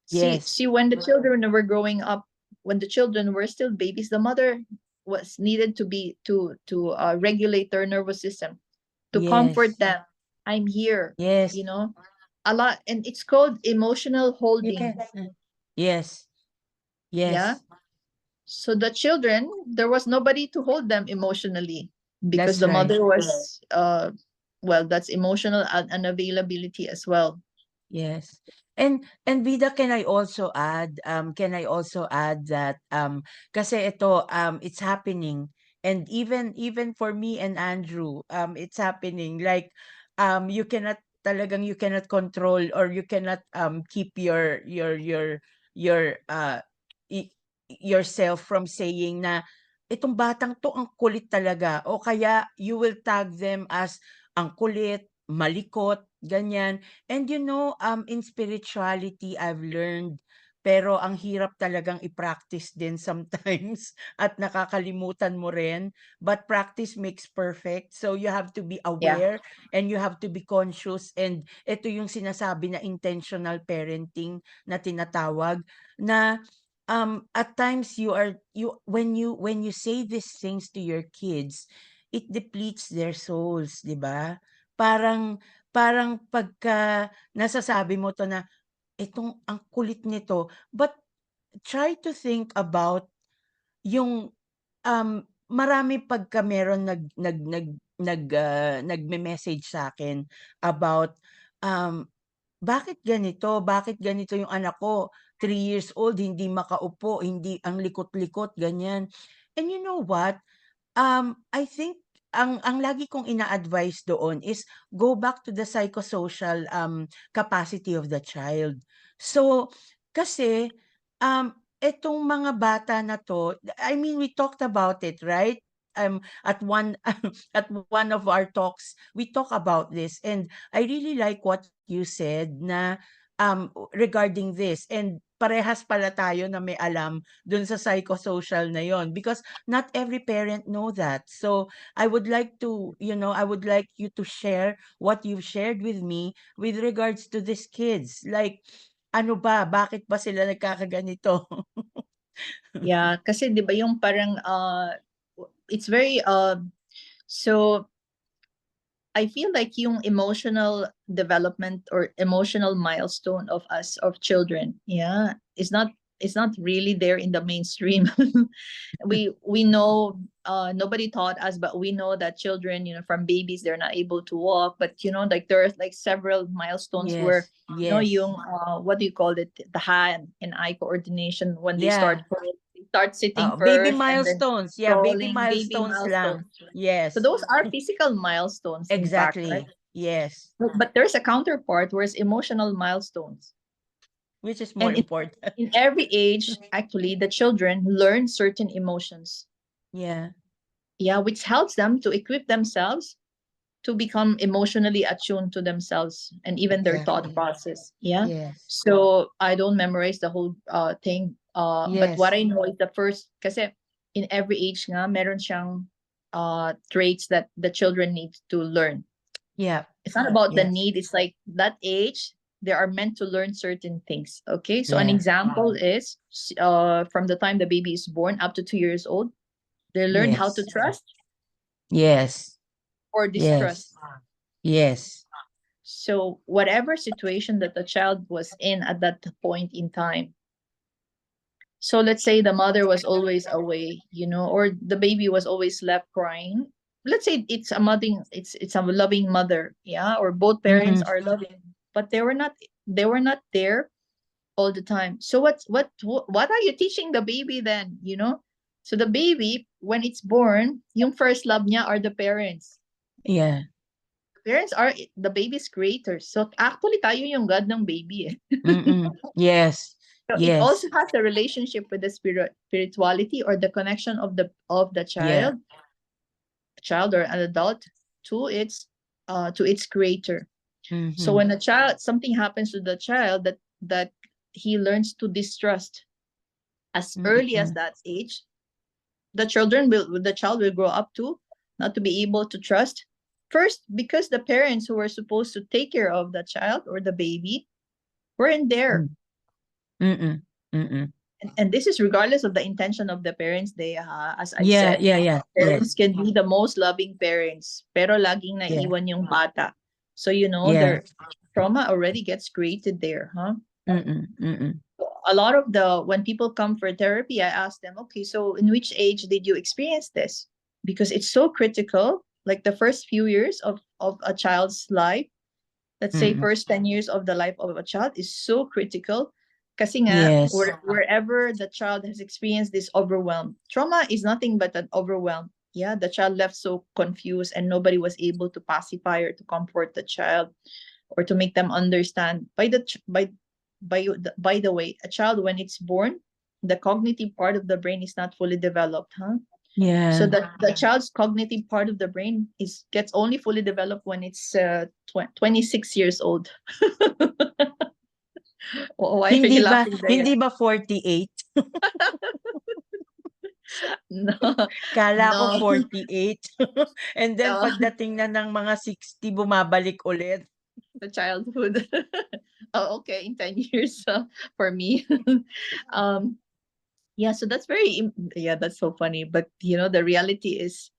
See, yes, see, when the children were growing up, when the children were still babies, the mother was needed to be to regulate their nervous system, to comfort yes, them. I'm here, yes, you know, a lot, and it's called emotional holding. yes, yes, Yeah. yes. So the children, there was nobody to hold them emotionally because That's the right. mother was well, that's emotional unavailability as well. Yes. And Vida, can I also add that kasi ito it's happening, and even for me and Andrew, it's happening, like you cannot control, or you cannot keep your y- yourself from saying na itong batang to ang kulit talaga, o kaya you will tag them as ang kulit, malikot, ganyan. And in spirituality, I've learned, pero ang hirap talagang i-practice din sometimes at nakakalimutan mo rin. But practice makes perfect. So you have to be Yeah. aware and you have to be conscious. And ito yung sinasabi na intentional parenting na tinatawag, na at times when you say these things to your kids, it depletes their souls, 'di ba? Parang parang pagka nasasabi mo 'to na, "Itong ang kulit nito," but try to think about yung, marami pagka meron nagme-message sa'kin about, um, bakit ganito yung anak ko, 3 years old, hindi makaupo, hindi ang likot-likot, ganyan." And you know what? I think ang lagi kong ina-advice doon is go back to the psychosocial capacity of the child. So, kasi etong mga bata na 'to, I mean, we talked about it, right? At one at one of our talks, we talk about this, and I really like what you said na regarding this, and parehas pala tayo na may alam dun sa psychosocial na yon, because not every parent know that. So I would like you to share what you've shared with me with regards to these kids. Like, ano ba, bakit ba sila nagkakaganito? Yeah, kasi 'di ba yung parang it's very so I feel like yung emotional development or emotional milestone of us of children, yeah, is not really there in the mainstream. We know nobody taught us, but we know that children, from babies, they're not able to walk, but like there's like several milestones where Yes, yes. yung what do you call it, the hand and eye coordination when they Yeah. start sitting Baby first and then milestones. Yeah, baby crawling, baby milestones lang. milestones. So Yes. those are physical milestones, in fact, right? Exactly. Yes. But there's a counterpart where it's emotional milestones. Which is more And important. in every age, actually, the children learn certain emotions. Yeah. Yeah, which helps them to equip themselves to become emotionally attuned to themselves and even their thought Exactly. process. Yeah. Yes. So I don't memorize the whole thing. But what Yes. I know is the first, kasi in every age nga, meron siyang traits that the children need to learn. Yeah. It's not about the Yes. need. It's like that age, they are meant to learn certain things. Okay. So an Yeah. example is from the time the baby is born up to 2 years old, they learn how to Yes. trust. Yes. or distrust. Yes. So whatever situation that the child was in at that point in time. So let's say the mother was always away, or the baby was always left crying. Let's say it's a loving mother, yeah, or both parents Mhm. are loving, but they were not there all the time. So what are you teaching the baby then? So the baby, when it's born, yung first love niya are the parents. Yeah. Parents are the baby's creators. So actually tayo yung God ng baby eh. Yes. So it Yes. also has a relationship with the spirituality or the connection of the Yeah. child or an adult to its creator. So Mhm. when something happens to the child that he learns to distrust as early as Mm. that age, the child will grow up to not to be able to trust. First, because the parents who were supposed to take care of the child or the baby weren't there. Mm. Mm. And this is regardless of the intention of the parents. As I Yeah, said, yeah, yeah. parents Yes. can be the most loving parents, pero laging Yeah. naiwan yung bata. So Yeah. their trauma already gets created there, huh? Mm. A lot of when people come for therapy, I ask them, okay, so in which age did you experience this? Because it's so critical. Like the first few years of a child's life, let's say Mm. first 10 years of the life of a child is so critical. Kasi nga, Yes. wherever the child has experienced this overwhelm, trauma is nothing but an overwhelm. Yeah, the child left so confused and nobody was able to pacify or to comfort the child or to make them understand. By the way, a child when it's born, the cognitive part of the brain is not fully developed, huh? So Yeah. the child's cognitive part of the brain gets only fully developed when it's 26 years old. Why are you laughing there? Hindi ba 48? No, Kala ko no, 48. And then no. pagdating na ng mga 60 bumabalik ulit. The childhood. Oh, okay, in 10 years for me. um, yeah, so that's so funny. But the reality is,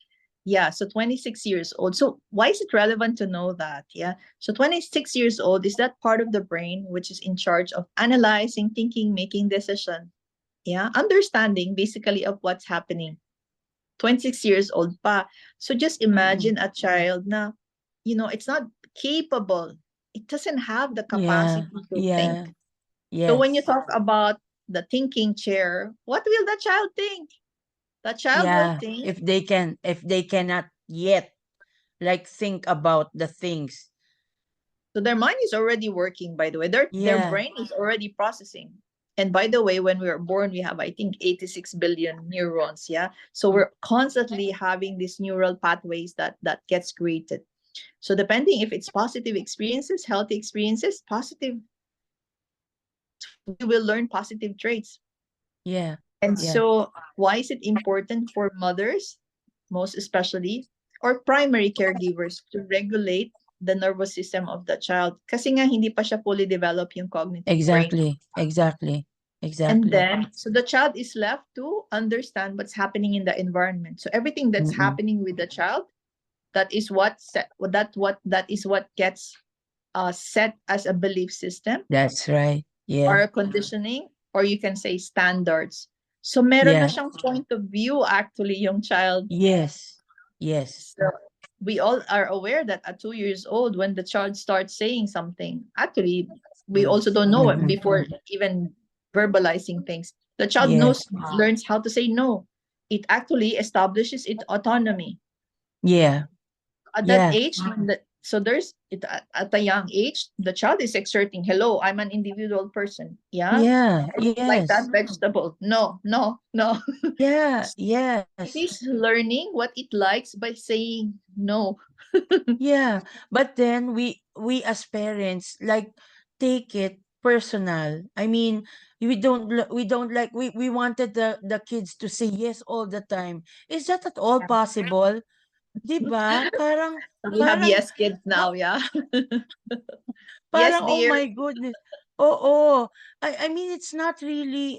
yeah, so 26 years old. So why is it relevant to know that? Yeah. So 26 years old is that part of the brain which is in charge of analyzing, thinking, making decision. Yeah. Understanding basically of what's happening. 26 years old pa. So just imagine a child na, it's not capable. It doesn't have the Yeah. capacity to think. Yeah. So when you Yes. talk about the thinking chair, what will the child think? The child will Yeah. think. If they cannot yet like think about the things. So their mind is already working, by the way. Their Yeah. brain is already processing. And by the way, when we are born, we have, I think, 86 billion neurons. Yeah. So we're constantly having these neural pathways that gets created. So depending if it's positive experiences, healthy experiences, positive, we will learn positive traits. Yeah. And Yeah. so why is it important for mothers, most especially, or primary caregivers to regulate the nervous system of the child? Kasi nga hindi pa siya fully develop yung cognitive brain. Exactly. And then, so the child is left to understand what's happening in the environment. So everything that's Mm-mm. happening with the child, that is what gets set as a belief system That's right. or Yeah. a conditioning, or you can say standards. So meron na Yeah. siyang point of view actually yung child. Yes. Yes. So we all are aware that at 2 years old, when the child starts saying something, actually, we also don't know it before even verbalizing things. The child Yes. learns how to say no. It actually establishes its autonomy. Yeah. At that Yeah. age, so there's it at a young age, the child is exerting, hello, I'm an individual person. Yeah. Yeah. I don't like that Yes. vegetable. No, no, no. Yeah. It Yes. is learning what it likes by saying no. Yeah. But then we as parents like take it personal. I mean, we don't like we wanted the kids to say yes all the time. Is that at all possible? 'Di ba? Parang We have parang yes kids ha, now, yeah. Yes, parang oh dear. my goodness. Oo. I mean it's not it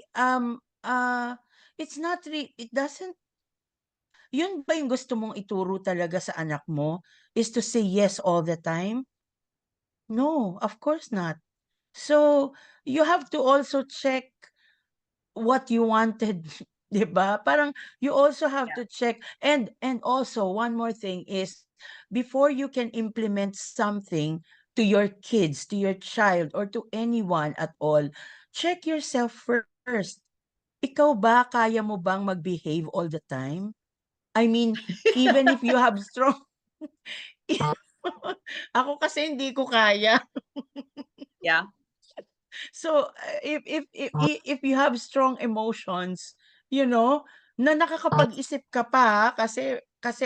doesn't yun ba yung gusto mong ituro talaga sa anak mo? is to say yes all the time? No, of course not. So you have to also check what you wanted, 'di ba? Parang you also have Yeah. to check, and also one more thing is before you can implement something to your kids, to your child or to anyone at all, check yourself first. Ikaw ba kaya mo bang mag-behave all the time? I mean, even if you have strong ako kasi hindi ko kaya. Yeah. So, if you have strong emotions, you know, na nakakapag-isip ka pa kasi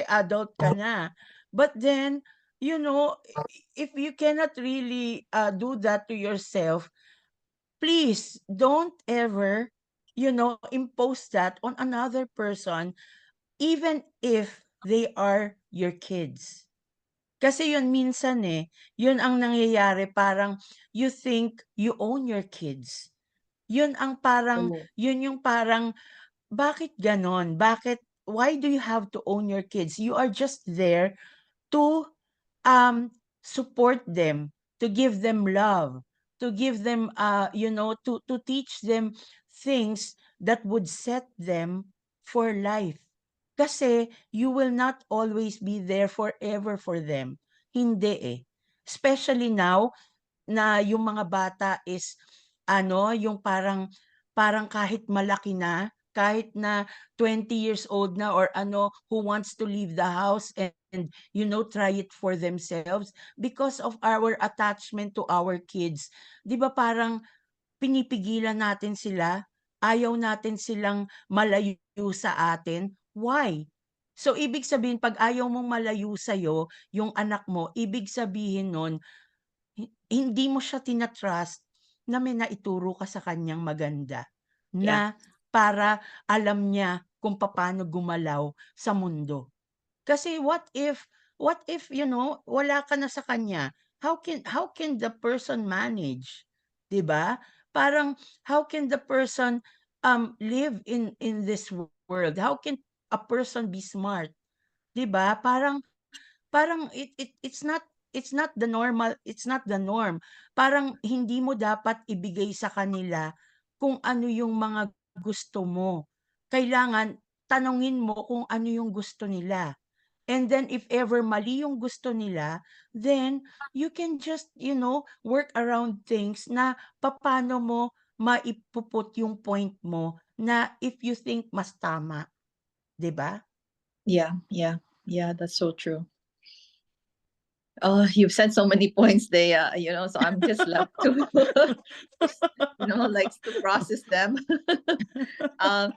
adult ka na. But then, if you cannot really do that to yourself, please don't ever, impose that on another person, even if they are your kids. Kasi yun minsan yun ang nangyayari, parang you think you own your kids. Oh, Yun yung parang, bakit ganon? Why do you have to own your kids? You are just there to support them, to give them love, to give them to teach them things that would set them for life. Kasi you will not always be there forever for them. Hindi Especially now na yung mga bata is yung parang kahit malaki na, kahit na 20 years old na or who wants to leave the house and try it for themselves because of our attachment to our kids. 'Di ba parang pinipigilan natin sila, ayaw natin silang malayo sa atin. Why? So ibig sabihin pag ayaw mong malayo sa'yo yung anak mo, ibig sabihin nun hindi mo siya tina-trust na may naituro ka sa kanyang maganda, yeah. na para alam niya kung papaano gumalaw sa mundo. Kasi what if, wala ka na sa kanya? How can the person manage? 'Di ba? Parang how can the person live in this world? How can a person be smart? 'Di ba? Parang it's not the norm. Parang hindi mo dapat ibigay sa kanila kung ano yung mga gusto mo. Kailangan tanungin mo kung ano yung gusto nila. And then if ever mali yung gusto nila, then you can just, work around things na papaano mo maipuput yung point mo na if you think mas tama, 'di ba? Yeah. Yeah. Yeah. That's so true. Oh, you've said so many points there, so I'm just left to, like to process them. um,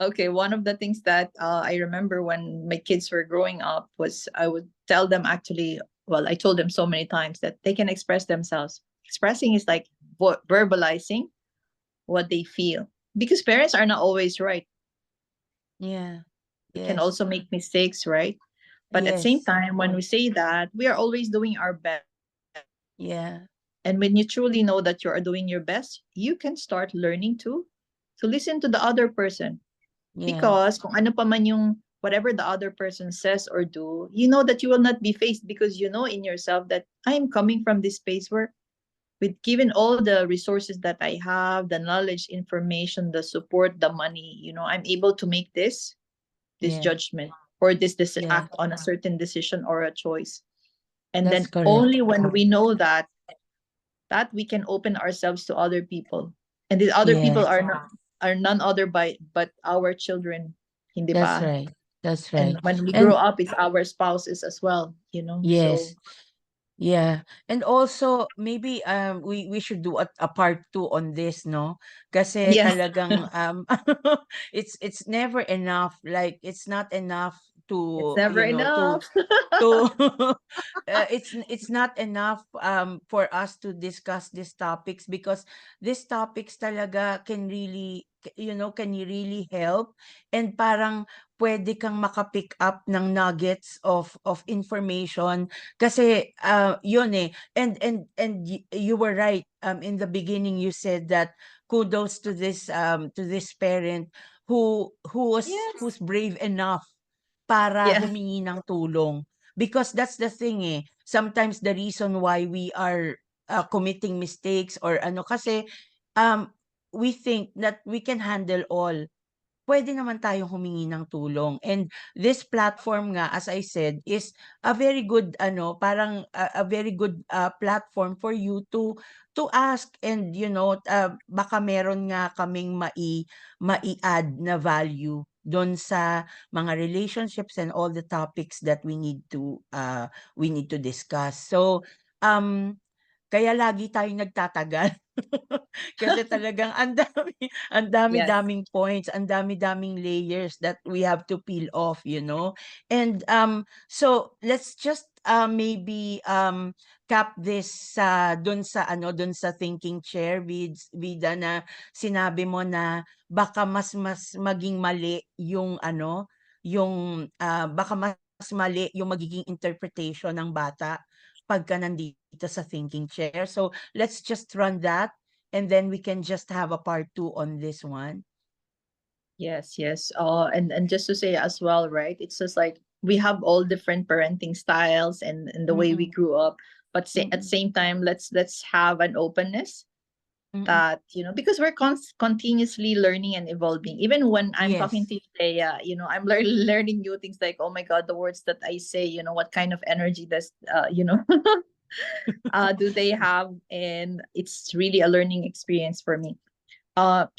okay, one of the things that I remember when my kids were growing up was I would tell them actually, well, I told them so many times that they can express themselves. Expressing is like verbalizing what they feel because parents are not always right. Yeah. We can Yes. also make mistakes, right? But at the same Yes. time, when we say that, we are always doing our best. Yeah. And when you truly know that you are doing your best, you can start learning to listen to the other person. Yeah. Because kung ano pa man yung whatever the other person says or do, you know that you will not be faced because you know in yourself that I am coming from this space where with given all the resources that I have, the knowledge, information, the support, the money, I'm able to make this Yeah. judgment or this Yeah. act on a certain decision or a choice. And That's then correct. only when we know that we can open ourselves to other people, and these other people Yes. are none other but our children, hindi That's ba? right. That's And right. when we grow And up it's our spouses as well, so yes. Yeah. And also maybe we should do a part two on this, no? Kasi yeah. talagang it's never enough. Like it's not enough It's to, never enough. to it's not enough for us to discuss these topics because these topics talaga can really help, and parang pwede kang makapick up ng nuggets of information kasi yun you were right in the beginning. You said that kudos to this parent who's Yes. brave enough para Yeah. humingi ng tulong. because that's the thing eh. Sometimes the reason why we are committing mistakes or ano kasi um we think that we can handle all. Pwede naman tayong humingi ng tulong. And this platform nga, as I said, is a very good ano, parang a very good platform for you to ask, and baka meron nga kaming mai-add na value doon sa mga relationships and all the topics that we need to discuss. So um kaya lagi tayong nagtatagal. Kasi talagang ang Yes. dami-daming points, ang dami-daming layers that we have to peel off, you know? And so let's just maybe cap this dun sa thinking chair Vida, na sinabi mo na baka mas maging mali yung baka mas mali yung magiging interpretation ng bata pagka nandito sa thinking chair. So let's just run that, and then we can just have a part 2 on this one. Yes, yes. And just to say as well, right? It's just like we have all different parenting styles and the way we Mm-mm. grew up, but at the Mm-mm. same time, let's have an openness Mm-mm. that, because we're continuously learning and evolving. Even when I'm talking Yes. to you today, I'm learning new things, like, oh my god, the words that I say, what kind of energy does do they have, and it's really a learning experience for me.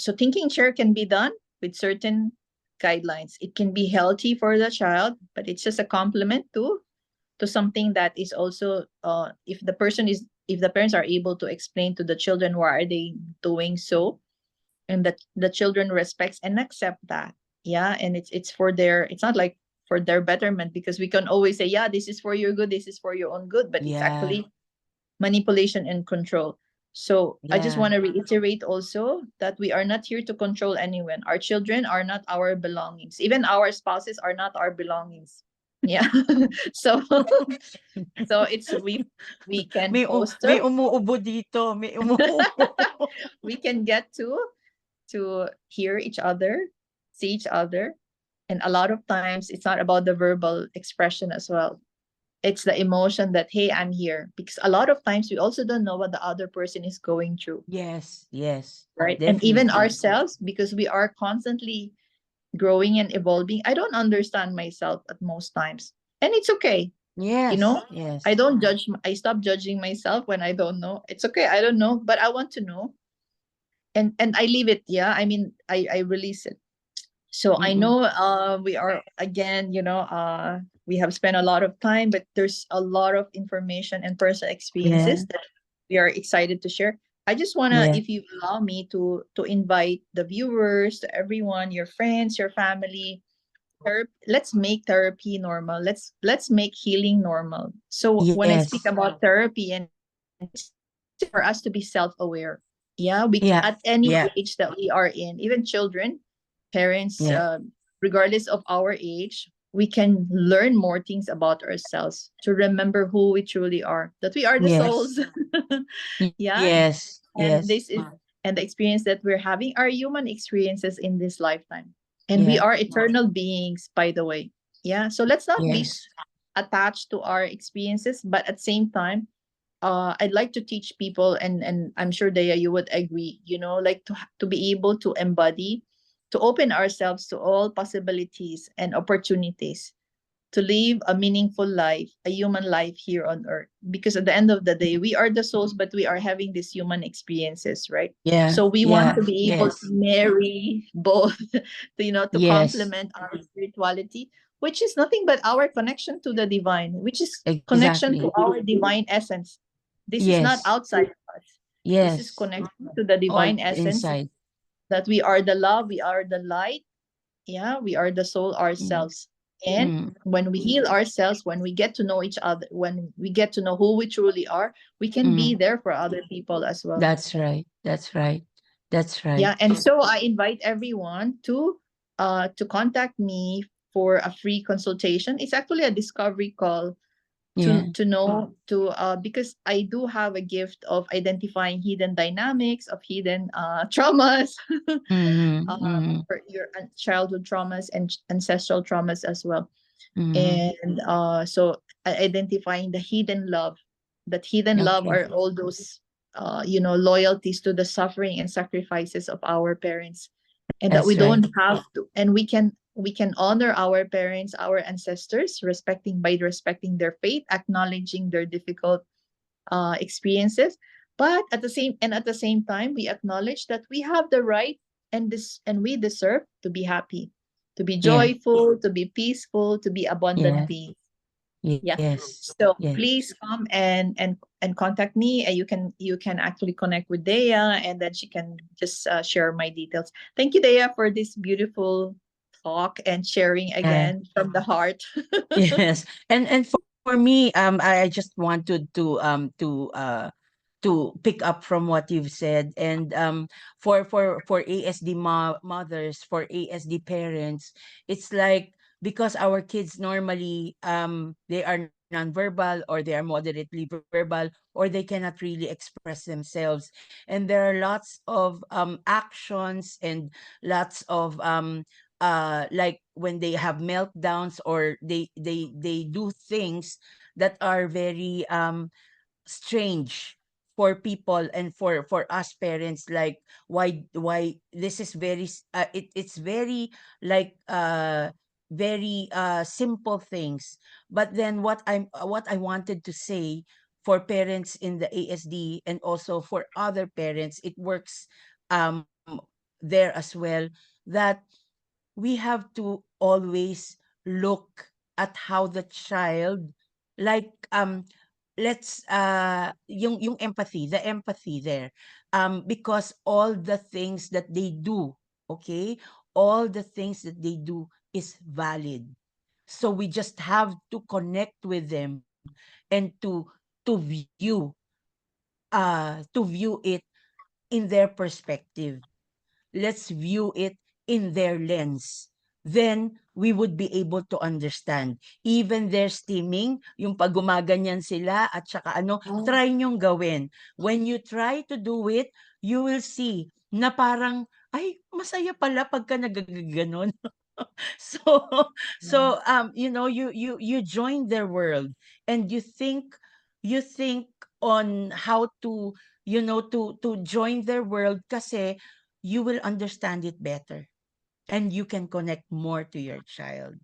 So thinking chair can be done with certain guidelines. It can be healthy for the child, but it's just a complement to something that is also, if the parents are able to explain to the children why are they doing so, and that the children respects and accept that. Yeah, and it's not like for their betterment, because we can always say, yeah, this is for your good, this is for your own good, but it's Yeah. actually manipulation and control. So I just Yeah. want to reiterate also that we are not here to control anyone. Our children are not our belongings. Even our spouses are not our belongings. Yeah. so it's we can May foster, umuubo dito, may umuubo. we can get to hear each other, see each other. And a lot of times it's not about the verbal expression as well. It's the emotion that, hey, I'm here, because a lot of times we also don't know what the other person is going through, Yes, yes, right? And even definitely. ourselves, because we are constantly growing and evolving. I don't understand myself at most times, and it's okay. you Yes, know I yes. don't judge. I stop judging myself when I don't know. It's okay, I don't know, but I want to know, and I leave it. Yeah, I mean, I release it. So I Mm-mm. know, we are again, we have spent a lot of time, but there's a lot of information and personal Yeah, experiences that we are excited to share. I just wanna, yeah. if you allow me, to invite the viewers, to everyone, your friends, your family. Let's make therapy normal. Let's make healing normal. So when I speak Yes. about therapy, and for us to be self-aware. Yeah, Yeah. at any Yeah. age that we are in, even children, parents, Yeah. regardless of our age, we can learn more things about ourselves, to remember who we truly are, that we are the Yes. souls. Yeah, Yes. and Yes. this is and the experience that we're having are human experiences in this lifetime, and we Yeah. are eternal beings, by the way. Yeah, so let's not be Yes. attached to our experiences, but at the same time, I'd like to teach people, and I'm sure Daya, you would agree, like to be able to embody, to open ourselves to all possibilities and opportunities, to live a meaningful life, a human life here on earth. Because at the end of the day, we are the souls, but we are having these human experiences, right? Yeah. So we want Yeah. to be able to Yes. marry both, to Yes. complement our spirituality, which is nothing but our connection to the divine, which is connection to Exactly. our divine essence. This is not Yes. outside of us. This is Yes. connection to the All divine essence, inside. that we are the love, we are the light. Yeah, we are the soul Mm. ourselves. And Mm. when we heal ourselves, when we get to know each other, when we get to know who we truly are, we can be Mm. there for other people as well. That's right. That's right. That's right. Yeah, and so I invite everyone to contact me for a free consultation. It's actually a discovery call, Yeah. to know, to because I do have a gift of identifying hidden dynamics, of hidden traumas, Mm-hmm. Mm-hmm. for your childhood traumas and ancestral traumas as well. Mm-hmm. And so identifying the hidden love. That hidden love Okay. are all those loyalties to the suffering and sacrifices of our parents, and that we That's right. don't have to, and we can honor our parents, our ancestors, respecting their faith, acknowledging their difficult experiences, but at the same time we acknowledge that we have the right, and we deserve to be happy, to be Yeah. joyful, to be peaceful, to be Yeah. abundantly. Yeah. Yes. So Yes. please come and contact me, and you can actually connect with Dea, and then she can just share my details. Thank you, Dea, for this beautiful talk and sharing Yeah. again from the heart. Yes. And for me, I just wanted to pick up from what you've said. And for ASD mothers, for ASD parents, it's like, because our kids normally they are nonverbal, or they are moderately verbal, or they cannot really express themselves, and there are lots of actions, and lots of like when they have meltdowns, or they do things that are very strange for people, and for us parents, like, why this is very it's very like very simple things. But then what I wanted to say, for parents in the ASD, and also for other parents, it works um there as well, that we have to always look at how the child, like, let's yung empathy, the empathy there, because all the things that they do, okay, all the things that they do is valid. So we just have to connect with them, and to view to view it in their perspective. Let's view it in their lens. Then we would be able to understand. Even their steaming, yung pag gumaganyan sila at saka ano, Oh, try nyong gawin. When you try to do it, you will see na parang, ay, masaya pala pagka nagaganon. So, yeah. you join their world, and you think on how to, to join their world, kasi you will understand it better, and you can connect more to your child.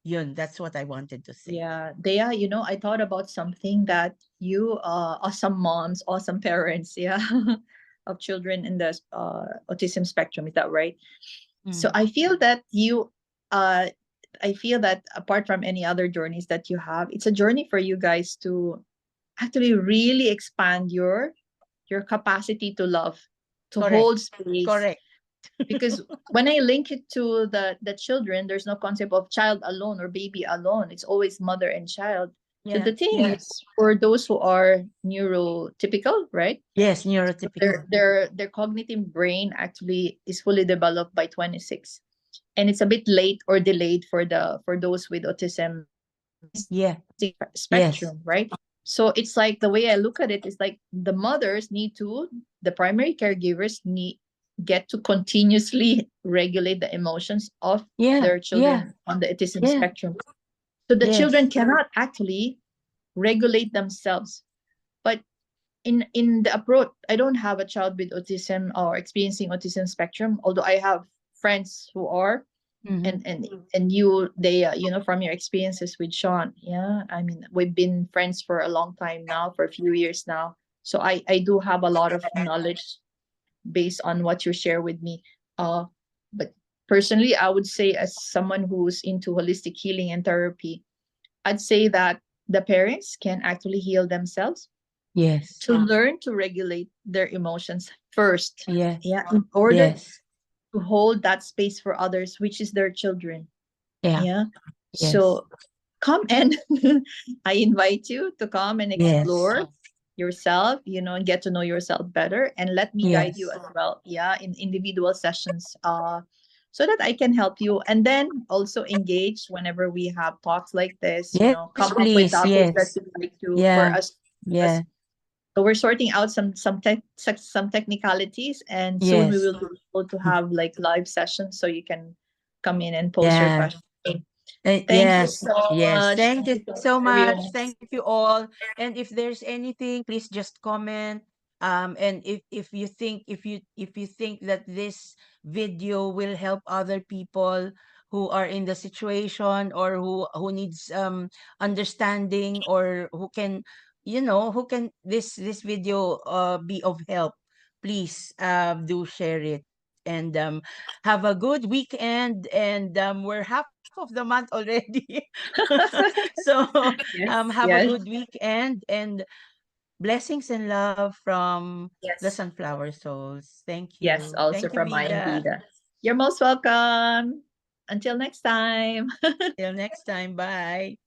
Yun, that's what I wanted to say. Yeah, Dea, I thought about something that you, awesome moms, awesome parents, yeah, of children in the autism spectrum. Is that right? So Mm. uh, I feel that apart from any other journeys that you have, it's a journey for you guys to actually really expand your capacity to love, to Correct. hold space. Correct. Because when I link it to the children, there's no concept of child alone or baby alone. It's always mother and child. So Yeah. the thing Yeah. is, for those who are neurotypical, right? Yes, Their neurotypical. their their cognitive brain actually is fully developed by 26, and it's a bit late or delayed for those with autism Yeah. Yes. spectrum, right? So it's like, the way I look at it is like, the primary caregivers need get to continuously regulate the emotions of Yeah. their Yeah. children on the autism Yeah. spectrum. So the Yes. children cannot actually regulate themselves. But in the approach, I don't have a child with autism or experiencing autism spectrum, although I have friends who are, Mm-hmm. and they from your experiences with Sean, yeah, I mean, we've been friends for a long time now, for a few years now, so I do have a lot of knowledge based on what you share with me. But personally, I would say, as someone who's into holistic healing and therapy, I'd say that the parents can actually heal themselves, Yes. to learn to regulate their emotions first, Yeah. yeah, in order Yes. to hold that space for others, which is their children. Yeah. Yeah. Yes. So come and I invite you to come and Yes. explore yourself, and get to know yourself better, and let me guide you Yes. as well. Yeah, in individual sessions, so that I can help you, and then also engage whenever we have talks like this. Yes, Come up with please. topics that Yes. you'd like to for Yeah. us. Yeah. So we're sorting out some technicalities, and soon we Yes. will be able to have like live sessions, so you can come in and post your Yeah. question. Thank you Yes, so yes. much. Thank Thank you you so much, so much. everyone. Thank you all. And if there's anything, please just comment. And if you think if you think that this video will help other people who are in the situation or who needs understanding or who can who can this video be of help, please do share it. And have a good weekend. And we're half of the month already. So Yes, have a yes, good weekend and blessings and love from the yes, Sunflower Souls. Thank yes. you. Also Thank you, from Mind Vida. Vida. You're most welcome. Until next time. Till next time. Bye.